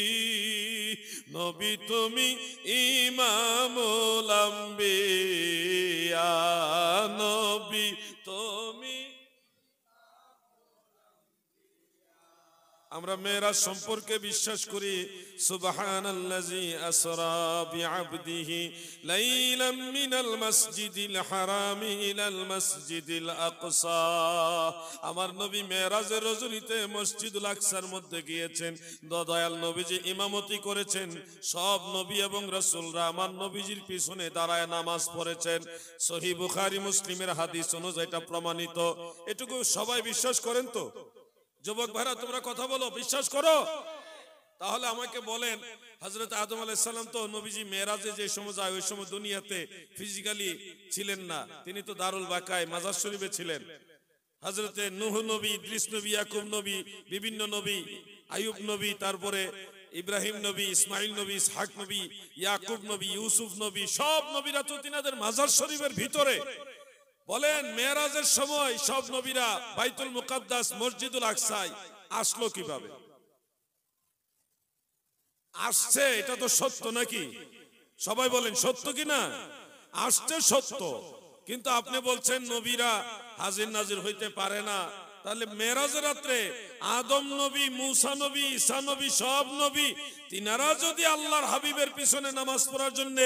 নবী তুমি ইমামুল আম্বিয়া, নবী তুমি। আমরা মেরাজ সম্পর্কে বিশ্বাস করি, সুবহানাল্লাযী আসরা বিআবদিহি লাইলাম মিনাল মাসজিদিল হারামি ইলাল মাসজিদিল আকসা। আমার নবী মেরাজের রজনীতে মসজিদুল আকসার মধ্যে গিয়েছেন। দয়াল নবীজি ইমামতি করেছেন। সব নবী এবং রাসূলরা আমার নবীজির পিছনে দাঁড়ায় নামাজ পড়েছেন। সহিহ বুখারী মুসলিমের হাদিস অনুযায়ী এটা প্রমাণিত। এটুকু সবাই বিশ্বাস করেন তো? যুবক ভাইরা তোমরা কথা বলো, বিশ্বাস করো? তাহলে আমাকে বলেন, হযরত আদম আলাইহিস সালাম তো নবীজি মেরাজে যে সময় যায় ওই সময় দুনিয়াতে ফিজিক্যালি ছিলেন না, তিনি তো দারুল বাকায় মাজার শরীফে ছিলেন। হযরতে নূহ নবী, ইদ্রিস নবী, ইয়াকুব নবী, বিভিন্ন নবী, আইয়ুব নবী, তারপরে ইব্রাহিম নবী, ইসমাইল নবী, ইসহাক নবী, ইয়াকুব নবী, ইউসুফ নবী, সব নবীরা তো তিনাদের মাজার শরীফের ভিতরে। বলেন মেরাজের সময় সব নবীরা বাইতুল মুকাদ্দাস মসজিদুল আকসায় আসলো কিভাবে? আসছে, এটা তো সত্য নাকি? সবাই বলেন সত্য কি না? আসছে সত্য, কিন্তু আপনি বলছেন নবীরা হাজির নাজির হইতে পারে না। তাহলে মেরাজের রাত্রে আদম নবী, মূসা নবী, ঈসা নবী, সব নবী তিনারা যদি আল্লাহর হাবিবের পিছনে নামাজ পড়ার জন্য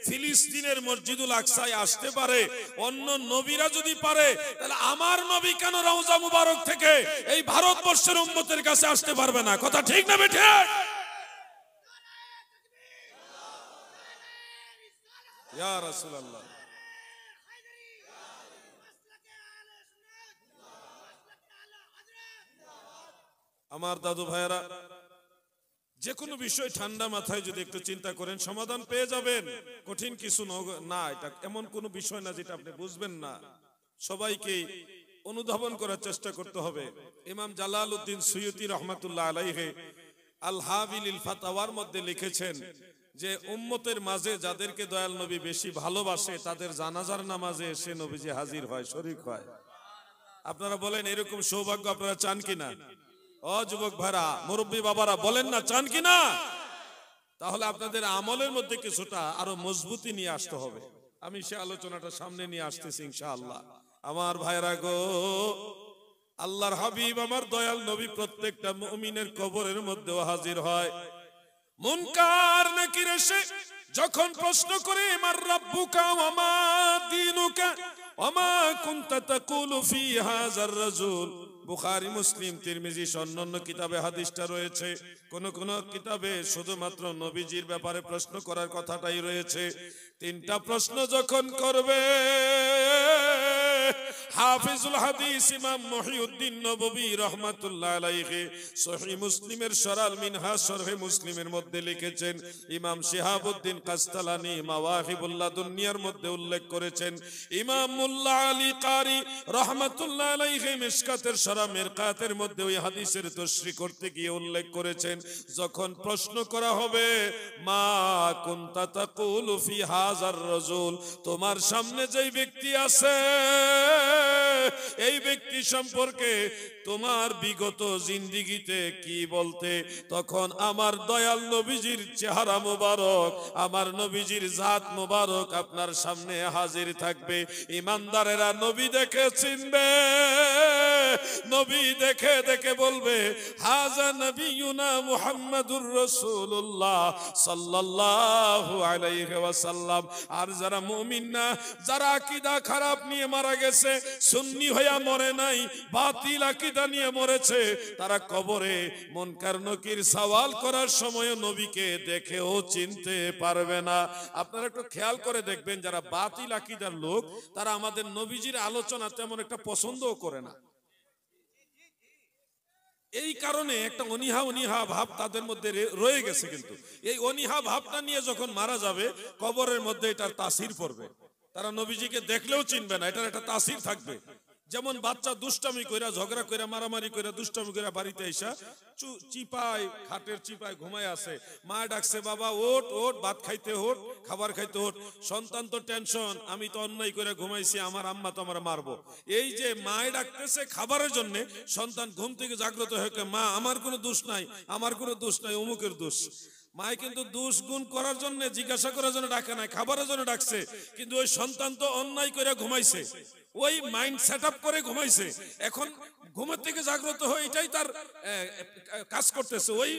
ফিলিস্তিনের মসজিদুল আকসায় আসতে পারে, অন্য নবীরা যদি পারে, তাহলে আমার নবী কেন রওজা মুবারক থেকে এই ভারতবর্ষের উম্মতের কাছে আসতে পারবে না? কথা ঠিক না বেঠিক? ইয়া রাসূলুল্লাহ। আমার দাদু ভাইয়েরা, যে কোনো বিষয় ঠান্ডা মাথায় যদি একটু চিন্তা করেন সমাধান পেয়ে যাবেন। কঠিন কিছু না, এটা এমন কোনো বিষয় না যেটা আপনি বুঝবেন না। সবাইকে অনুধাবন করার চেষ্টা করতে হবে। ইমাম জালালউদ্দিন সুয়ুতি রহমাতুল্লাহ আলাইহি আল হাবিলিল ফাতাওয়ার মধ্যে লিখেছেন যে উম্মতের মাঝে যাদেরকে দয়াল নবী বেশি ভালোবাসে তাদের জানাজার নামাজে এসে নবীজি হাজির হয়, শরীক হয়। আপনারা বলেন এরকম সৌভাগ্য আপনারা চান কিনা? ও যুবক ভাইরা, মুরব্বী বাবারা, বলেন না চান কিনা? তাহলে আপনাদের আমলের মধ্যে কিছুটা আরো মজবুতি নিয়ে আসতে হবে। আমি সে আলোচনাটা সামনে নিয়ে আসতেছি ইনশাআল্লাহ। আমার ভাইরা গো, আল্লাহর হাবিব আমার দয়াল নবী প্রত্যেকটা মুমিনের কবরের মধ্যেও হাজির হয়। মুনকার নাকির এসে যখন প্রশ্ন করে মার রাব্বুকা ওয়া মা দীনুকা ওয়া মা কুনতা তাকুলু ফি হাযার রাজুল, বুখারী, মুসলিম, তিরমিজি অন্যান্য কিতাবে হাদিসটা রয়েছে। কোন কোন কিতাবে শুধুমাত্র নবীজির ব্যাপারে প্রশ্ন করার কথাটাই রয়েছে। তিনটা প্রশ্ন যখন করবে হাফিজুল হাদিস ইমাম মুহিউদ্দিন নববী রাহমাতুল্লাহ আলাইহি সহিহ মুসলিমের শরাল মিনহাজ শরহে মুসলিমের মধ্যে লিখেছেন। ইমাম শিহাবউদ্দিন কাস্তালানী মাওয়াহিবুল্লাহ দুনিয়ার মধ্যে উল্লেখ করেছেন। ইমাম মুল্লা আলী কারি রাহমাতুল্লাহ আলাইহি মিশকাতের শরা মিরকাতের মধ্যে ওই হাদিসের তাশরীহ করতে গিয়ে উল্লেখ করেছেন, যখন প্রশ্ন করা হবে মা কুনতা তাকুলু ফি হাযার রাজুল, তোমার সামনে যেই ব্যক্তি আছে এই ব্যক্তি সম্পর্কে তোমার বিগত জিন্দেগিতে কি বলতে, তখন আমার দয়াল নবীজির চেহারা মোবারক, আমার নবীজির জাত মোবারক আপনার সামনে হাজির থাকবে। ইমানদারেরা নবী দেখে চিনবে, নবী দেখে দেখে বলবে হাজা নবিয়ুনা মুহাম্মাদুর রাসূলুল্লাহ সাল্লাল্লাহু আলাইহি ওয়াসাল্লাম। আর যারা মুমিন না, যারা আকীদা খারাপ নিয়ে মারা গেছে, সুন্নি হইয়া মরে নাই, বাতিল আকীদা নিয়ে মরেছে, তারা কবরে মুনকার নকির সওয়াল করার সময় নবীকে দেখেও চিনতে পারবে না। আপনারা একটু খেয়াল করে দেখবেন, যারা বাতিল আকীদার লোক তারা আমাদের নবীজির আলোচনা তেমন একটা পছন্দও করে না। এই কারণে একটা অনীহা ভাব তাদের মধ্যে রয়ে গেছে। কিন্তু এই অনীহা ভাবটা নিয়ে যখন মারা যাবে, কবরের মধ্যে এটার তাসির পড়বে, তারা নবীজিকে দেখলেও চিনবে না, এটার একটা তাসির থাকবে। যেমন বাচ্চা দুষ্টামি কইরা, ঝগড়া কইরা, মারামারি কইরা, দুষ্টামি কইরা বাড়িতে আইসা চিপায়, খাটের চিপায় ঘুমায় আছে, মা ডাকছে বাবা ওঠ ওঠ, ভাত খাইতে ওঠ, খাবার খাইতে ওঠ। সন্তান তো টেনশন, আমি তো অন্যায় করে ঘুমাইছি, আমার আম্মা তো আমার মারবো। এই যে মায় ডাকতেছে খাবারের জন্য, সন্তান ঘুম থেকে জাগ্রত হয়ে মা আমার কোনো দোষ নাই, আমার কোনো দোষ নাই, অমুকের দোষ। মায় কিন্তু দোষ গুণ করার জন্য, জিজ্ঞাসা করার জন্য ডাকে নাই, খাবারের জন্য ডাকছে। কিন্তু ওই সন্তান তো অন্যায় করে ঘুমাইছে, ওই মাইন্ড সেট আপ করে ঘুমাইছে, এখন ঘুমের থেকে জাগ্রত হয়ে এটাই তার কাজ করতেছে, ওই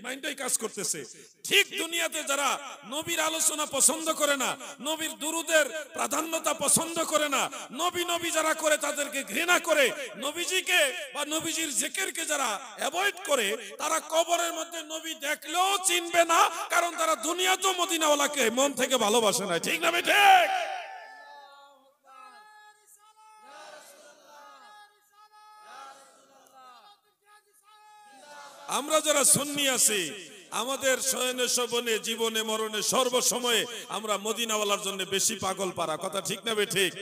মাইন্ডটাই কাজ করতেছে। ঠিক দুনিয়াতে যারা নবীর আলোচনা পছন্দ করে না, নবীর দুরুদের প্রাধান্যতা পছন্দ করে না, নবী নবী যারা করে তাদেরকে ঘৃণা করে, নবীজিকে বা নবীজির জিকিরকে যারা অ্যাভয়েড করে, তারা কবরের মধ্যে নবী দেখলেও চিনবে না, কারণ তারা দুনিয়াতেও মদিনাওয়ালাকে মন থেকে ভালোবাসে না। ঠিক না বেঠিক? আমরা যারা সুন্নি আছি, আমাদের শয়নে শোভনে, জীবনে মরণে, সর্বসময়ে আমরা মদিনাওয়ালার জন্য বেশি পাগল পারা। কথা ঠিক না বেঠিক?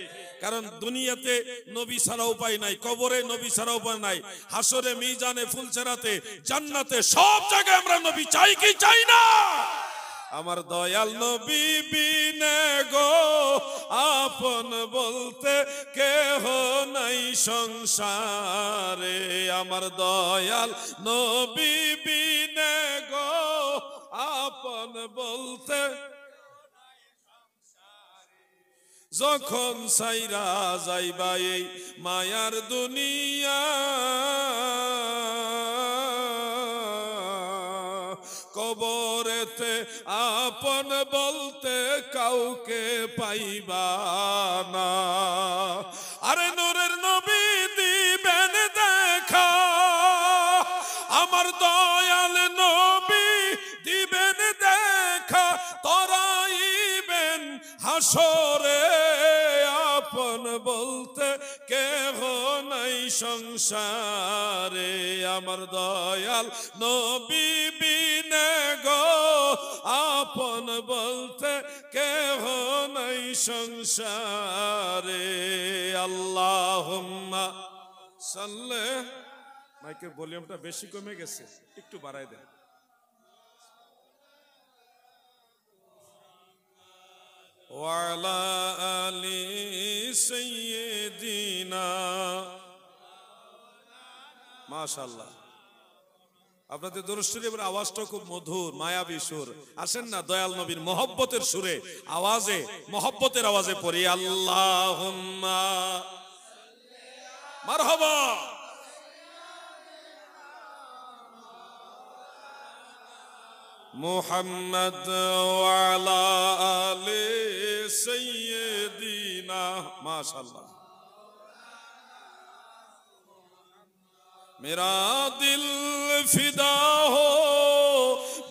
কারণ দুনিয়াতে নবী ছাড়া উপায় নাই, কবরে নবী ছাড়া উপায় নাই, হাসরে, মিজানে, ফুলছেরাতে, জান্নাতে, সব জায়গায় আমরা নবী চাই কি চাই না? আমার দয়াল নবী বিনে গো আপন বলতে কেহ নাই সংসারে, আমার দয়াল নবী বিনে গো আপন বলতে, যখন সাইরা যাইবা এই মায়ার দুনিয়া, কবরেতে আপন বলতে কাউকে পাইবা না। আরে নূরের নবী দিবেন দেখা, আমার দয়াল নবী দিবেন দেখা, তরাইবেন হাসরে, আপন বলতে কেহ নাই সংসারে, আমার দয়াল নবী বিনে গো আপন বলতে কেহ নাই সংসারে। আল্লাহুম্মা সাল্লি, মাইকের ভলিউমটা বেশি কমে গেছে, একটু বাড়ায় দেন। ওয়ালা আলি সাইয়্যিদিনা, মাশাআল্লাহ। আপনাদের দরুদ শরীফের আওয়াজটা খুব মধুর, মায়াবী সুর। আসেন না দয়াল নবীর মহব্বতের সুরে, আওয়াজে, মহব্বতের আওয়াজে পড়ি আল্লাহুম্মা মারহাবা। মুহাম্মদ ওয়া আলা আলি সাইয়্যিদিনা, মাশাআল্লাহ। मेरा दिल फिदा हो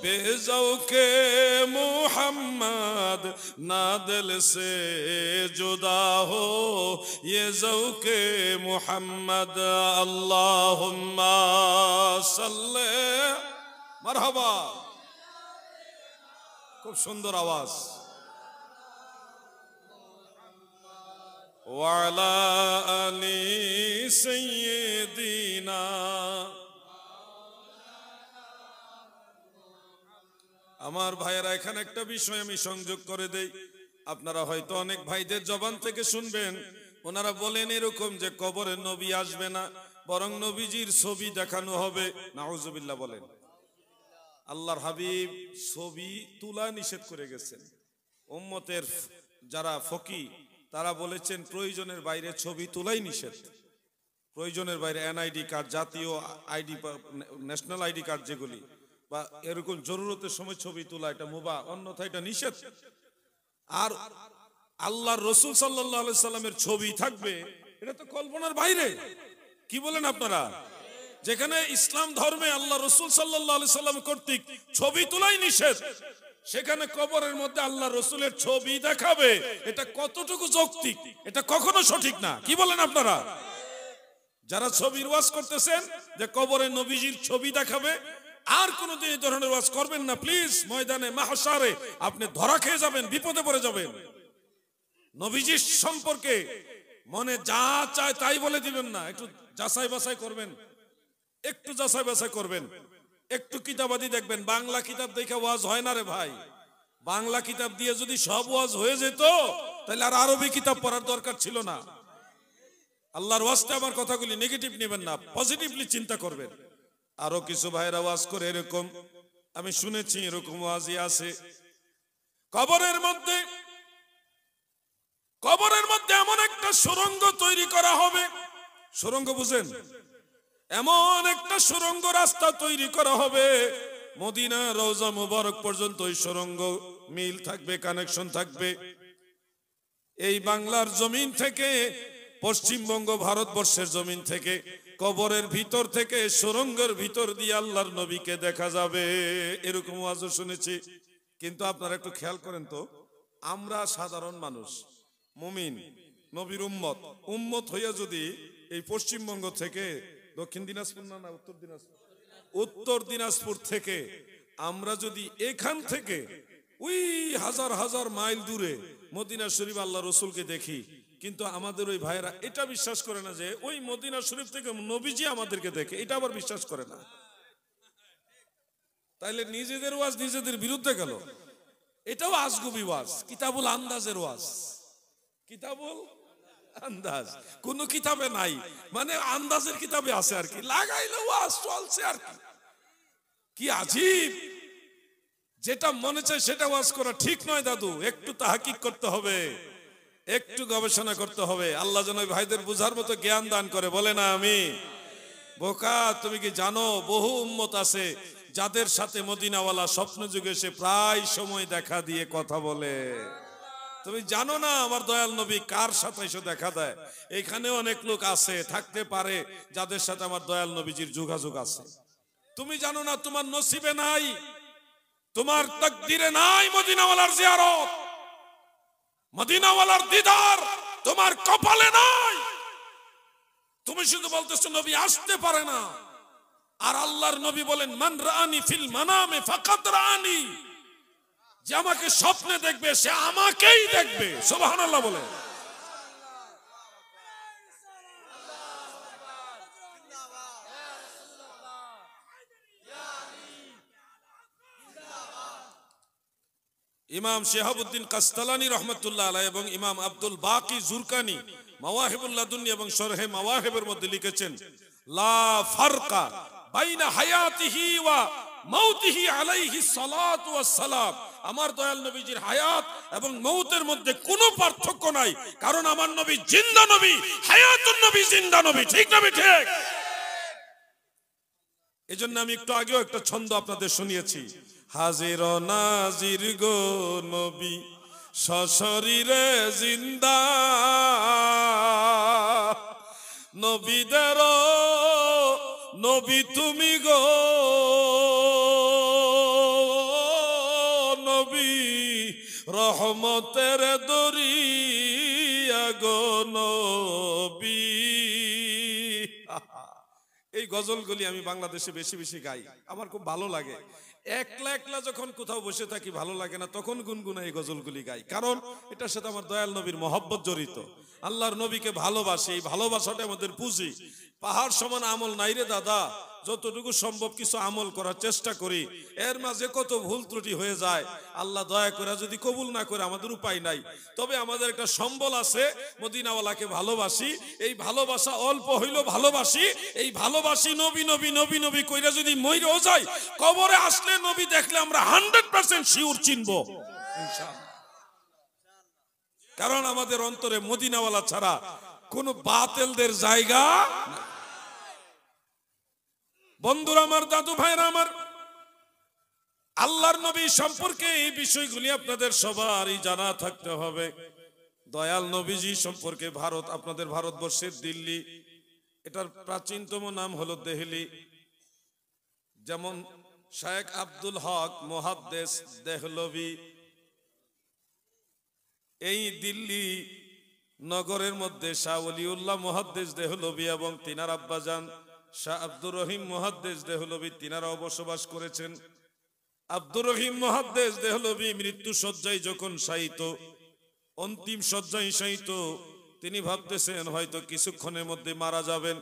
बेज़ौक़े मुहम्मद, ना दिल से जुदा हो ये ज़ौक़े मोहम्मद अल्लाहुम्मा सल्ले मरहबा। खूब सुंदर आवाज। वाला अली सय्यिदीना। আমার ভাইয়েরা এখানে একটা বিষয় আমি সংযোগ করে দেই, আপনারা হয়তো অনেক ভাইদের জবান থেকে শুনবেন, ওনারা বলেন এরকম যে কবরে নবী আসবে না, বরং নবীজির ছবি দেখানো হবে। নাউজুবিল্লাহ বলেন। আল্লাহর হাবিব ছবি তোলা নিষেধ করে গেছেন। উম্মতের যারা ফকি তারা বলেছেন প্রয়োজনের বাইরে ছবি তোলাই নিষেধ। প্রয়োজনের বাইরে এনআইডি কার্ড, জাতীয় আইডি, ন্যাশনাল আইডি কার্ড যেগুলি, বা এরকম জরুরতের সময় ছবি তোলা এটা মুবাহ, অন্যথায় এটা নিষেধ। আর আল্লাহর রাসূল সাল্লাল্লাহু আলাইহি সাল্লামের ছবি থাকবে, এটা তো কল্পনার বাইরে। কি বলেন আপনারা? যেখানে ইসলাম ধর্মে আল্লাহ রাসূল সাল্লাল্লাহু আলাইহি সাল্লাম কর্তৃক ছবি তোলাই নিষেধ, সেখানে কবরের মধ্যে আল্লাহ রাসূলের ছবি দেখাবে, এটা কতটুকু যৌক্তিক? এটা কখনো সঠিক না। কি বলেন আপনারা? যারা ছবির ওয়াজ করতেছেন যে কবরে নবীজির ছবি দেখাবে, আর কোনদিন এই ধরনের ওয়াজ করবেন না প্লিজ। ময়দানে মাহশারে আপনি ধরা খেয়ে যাবেন, বিপদে পড়ে যাবেন। নবীজির সম্পর্কে মনে যা চায় তাই বলে দিবেন না, একটু যাচাই বাছাই করবেন, একটু যাচাই বাছাই করবেন, একটু কিতাবাদি দেখবেন। বাংলা কিতাব দেখে ওয়াজ হয় না রে ভাই। বাংলা কিতাব দিয়ে যদি সব ওয়াজ হয়ে যেত তাহলে আর আরবি কিতাব পড়ার দরকার ছিল না। আল্লাহর ওয়াজতে আমার কথাগুলি নেগেটিভ নেবেন না, পজিটিভলি চিন্তা করবেন। আরো কিছু ভাইরা ওয়াজ করে এরকম, আমি শুনেছি এরকম ওয়াজই আছে, কবরের মধ্যে এমন একটা সুড়ঙ্গ তৈরি করা হবে। সুড়ঙ্গ বুঝেন? এমন একটা সুড়ঙ্গ রাস্তা তৈরি করা হবে, মদিনা রওজা মুবারক পর্যন্ত ওই সুড়ঙ্গ মিল থাকবে, কানেকশন থাকবে। এই বাংলার জমিন থেকে, পশ্চিমবঙ্গ ভারতবর্ষের জমিন থেকে, কবরের ভিতর থেকে সুড়ঙ্গের ভিতর দিয়ে আল্লাহর নবীকে দেখা যাবে। এরকম ওয়াজও শুনেছি। কিন্তু আপনারা একটু খেয়াল করেন তো, আমরা সাধারণ মানুষ, মুমিন, নবীর উম্মত হইয়া যদি এই পশ্চিমবঙ্গ থেকে, দক্ষিণ দিনাজপুর না উত্তর দিনাজপুর থেকে আমরা যদি এখান থেকে ওই হাজার হাজার মাইল দূরে মদিনা শরীফ আল্লাহ রসুলকে দেখি, কিন্তু আমাদের ওই ভাইরা এটা বিশ্বাস করে না যে ওই মদিনা শরীফ থেকে নবীজি আমাদেরকে দেখে, এটা আবার বিশ্বাস করে না। তাইলে নিজেদের ওয়াজ নিজেদের বিরুদ্ধে গেল। এটাও আজগুবি ওয়াজ, কিতাবুল আন্দাজের ওয়াজ। কিতাবুল আন্দাজ কোন কিতাবে নাই, মানে আন্দাজের কিতাবে আছে আর কি, লাগাইলে ওয়াজ চলছে আর কি। কি আজীব! যেটা মনে চায় সেটা ওয়াজ করা ঠিক নয় দাদু, একটু তাহকিক করতে হবে, একটু গবেষণা করতে হবে। আল্লাহ যেন ভাইদের বুঝার মতো জ্ঞান দান করে, বলে না আমি। বোকা, তুমি কি জানো বহু উম্মত আছে যাদের সাথে মদিনাওয়ালা স্বপ্ন যুগে এসে প্রায় সময় দেখা দিয়ে কথা বলে? তুমি জানো না আমার দয়াল নবী কার সাথে এসে দেখা দেয়? এখানে অনেক লোক আছে, থাকতে পারে, যাদের সাথে আমার দয়াল নবীজির যোগাযোগ আছে। তুমি জানো না, তোমার নসিবে নাই, তোমার তাকদীরে নাই মদিনাওয়ালার জিয়ারত, মদিনাওয়ালার দিদার তোমার কপালে নাই। তুমি শুধু বলতেছো নবী আসতে পারে না, আর আল্লাহর নবী বলেন মান রাআনি ফিল মানামে ফাকাদ রাআনি, যে আমাকে স্বপ্নে দেখবে সে আমাকেই দেখবে। সুবহানাল্লাহ বলে। ইমাম শিহাবুদ্দিন কাস্তালানি রহমতুল্লাহ আলাইহি এবং ইমাম আব্দুল বাকি জুরকানি মাওয়াহিবুল লাদুন্নি এবং শরহে মাওয়াহিবের মধ্যে লিখেছেন, লা ফারকা বাইনা হায়াতিহি ওয়া মাউতিহি আলাইহি সালাতু ওয়াস সালাম। আমার দয়াল নবীজির হায়াত এবং মৌতের মধ্যে কোনো পার্থক্য নাই, কারণ আমার নবী জিন্দা নবী, হায়াতুন নবী জিন্দা নবী। ঠিক না ঠিক? এজন্য আমি একটু আগেও একটা ছন্দ আপনাদের শুনিয়েছি, হাজির ও নাজির গো নবী সশরীরে জিন্দা, নবীদের নবী তুমি গো নবী রহমত রহমতের দরিয়া গো নবী। এই গজলগুলি আমি বাংলাদেশে বেশি বেশি গাই, আমার খুব ভালো লাগে। একলা একলা যখন কোথাও বসে থাকি ভালো লাগে না, তখন গুনগুনা এই গজলগুলি গাই, কারণ এটার সাথে আমার দয়াল নবীর মহব্বত জড়িত। আল্লাহর নবীকে ভালোবাসি, এই ভালোবাসাটা আমাদের পুঁজি। পাহাড় সমান আমল নাই রে দাদা, যতটুকু সম্ভব কিছু আমল করার চেষ্টা করি। এর মাঝে কত ভুল ত্রুটি হয়ে যায়, আল্লাহ দয়া করে যদি কবুল না করে আমাদের উপায় নাই। তবে আমাদের একটা সম্বল আছে, মদিনাওয়ালাকে ভালোবাসি। এই ভালোবাসা অল্প হইলেও ভালোবাসি। এই ভালোবাসি নবী নবী নবী নবী কইরা যদি মইরেও যাই, কবরে আসলে নবী দেখলে আমরা 100% শিওর চিনবো ইনশাআল্লাহ। কারণ আমাদের অন্তরে মদিনাওয়ালা ছাড়া কোন বাতিলদের জায়গা নাই। বন্ধুরা আমার, দাদু ভাইরা আমার, আল্লাহর নবী সম্পর্কে এই বিষয়গুলি আপনাদের সবারই জানা থাকতে হবে। দয়াল নবীজি সম্পর্কে ভারত, আপনাদের ভারতবর্ষের দিল্লি, এটার প্রাচীনতম নাম হলো দেহলি। যেমন শেখ আব্দুল হক মুহাদ্দিস দেহলভি, এই দিল্লি নগরের মধ্যে শাহ ওলিউল্লাহ মুহাদ্দিস দেহলভি এবং তিনার আব্বাজান শাহ আব্দুর রহিম মুহাদ্দিস দেহলভি তিনারাও বসবাস করেছেন। আব্দুর রহিম মুহাদ্দিস দেহলভি মৃত্যু শয্যায় যখন শায়িত, অন্তিম শয্যায় শায়িত, তিনি ভাবতেছেন হয়তো কিছুক্ষণের মধ্যে মারা যাবেন।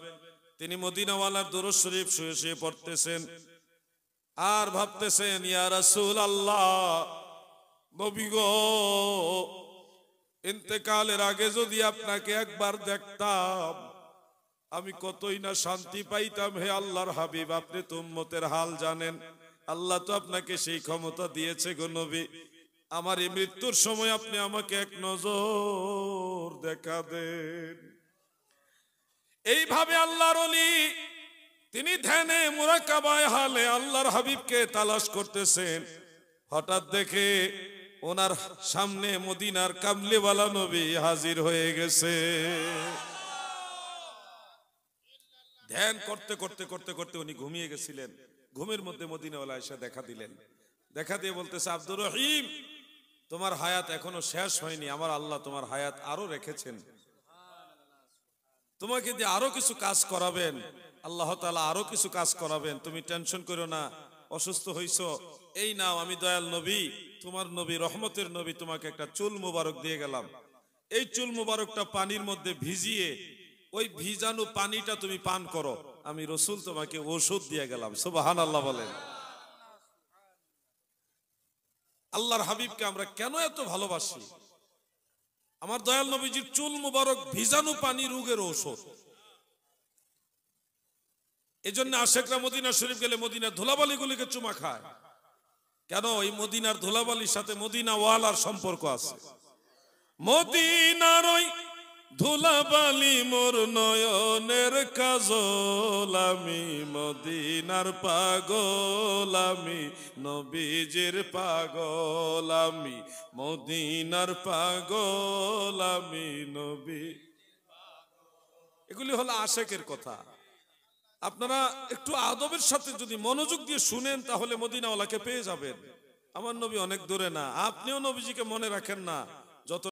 তিনি মদিনাওয়ালার দুরূদ শরীফ শুয়ে শুয়ে পড়তেছেন আর ভাবতেছেন, ইয়া রাসূলুল্লাহ, নবী গো, ইন্তেকালের আগে যদি আপনাকে একবার দেখতাম আমি কতই না শান্তি পাইতাম। হে আল্লাহর হাবিব, আপনি তো উম্মতের হাল জানেন, আল্লাহ তো আপনাকে সেই ক্ষমতা দিয়েছে গো নবী। আমার এই মৃত্যুর সময় আপনি আমাকে এক নজর দেখা দেন। এইভাবে আল্লাহর ওলি তিনি ধ্যানে মুরাকাবায় হালে আল্লাহর হাবিবকে তালাশ করতেছেন। হঠাৎ দেখে ওনার সামনে মদিনার কামলিওয়ালা নবী হাজির হয়ে গেছে। ধ্যান করতে করতে করতে করতে উনি ঘুমিয়ে গেছিলেন। ঘুমের মধ্যে মদিনাওয়ালা এসে দেখা দিলেন। দেখা দিয়ে বলতেছে, আব্দুর রহিম, তোমার হায়াত এখনো শেষ হয়নি, আমার আল্লাহ তোমার হায়াত আরো রেখেছেন, তোমাকে দিয়ে আরো কিছু কাজ করাবেন, আল্লাহ তাআলা আরো কিছু কাজ করাবেন, তুমি টেনশন করো না। অসুস্থ হইছো, এই নাও, আমি দয়াল নবী, তোমার নবী, রহমতের নবী, তোমাকে একটা চুল মুবারক দিয়ে গেলাম। এই চুল মুবারকটা পানির মধ্যে ভিজিয়ে ওই ভিজানো পানিটা তুমি পান করো, আমি রসুল তোমাকে ওষুধ দিয়ে গেলাম। সুবহানাল্লাহ বলেন। আল্লাহর হাবিবকে আমরা কেন এত ভালোবাসি? আমার দয়াল নবীজির চুল মুবারক ভিজানো পানি রোগের ঔষধ। এজন্য আশেকরা মদিনা শরীফ গেলে মদিনার ধুলাবালিগুলিকে চুমা খায়। কেন? এই মদিনার ধুলাবালির সাথে মদিনা ওয়ালার সম্পর্ক আছে। মদিনার ওই ধুলাবালি মোর নয়নের কাজল, আমি মদিনার পাগল, আমি নবীজির পাগল, আমি মদিনার পাগল, আমি নবী। এগুলি হলো আশেকের কথা। আপনারা একটু আদবের সাথে যদি মনোযোগ দিয়ে শুনেন তাহলে মদিনাওয়ালাকে পেয়ে যাবেন। আমার নবী অনেক দূরে না, আপনিও নবীজিকে মনে রাখেন না। যত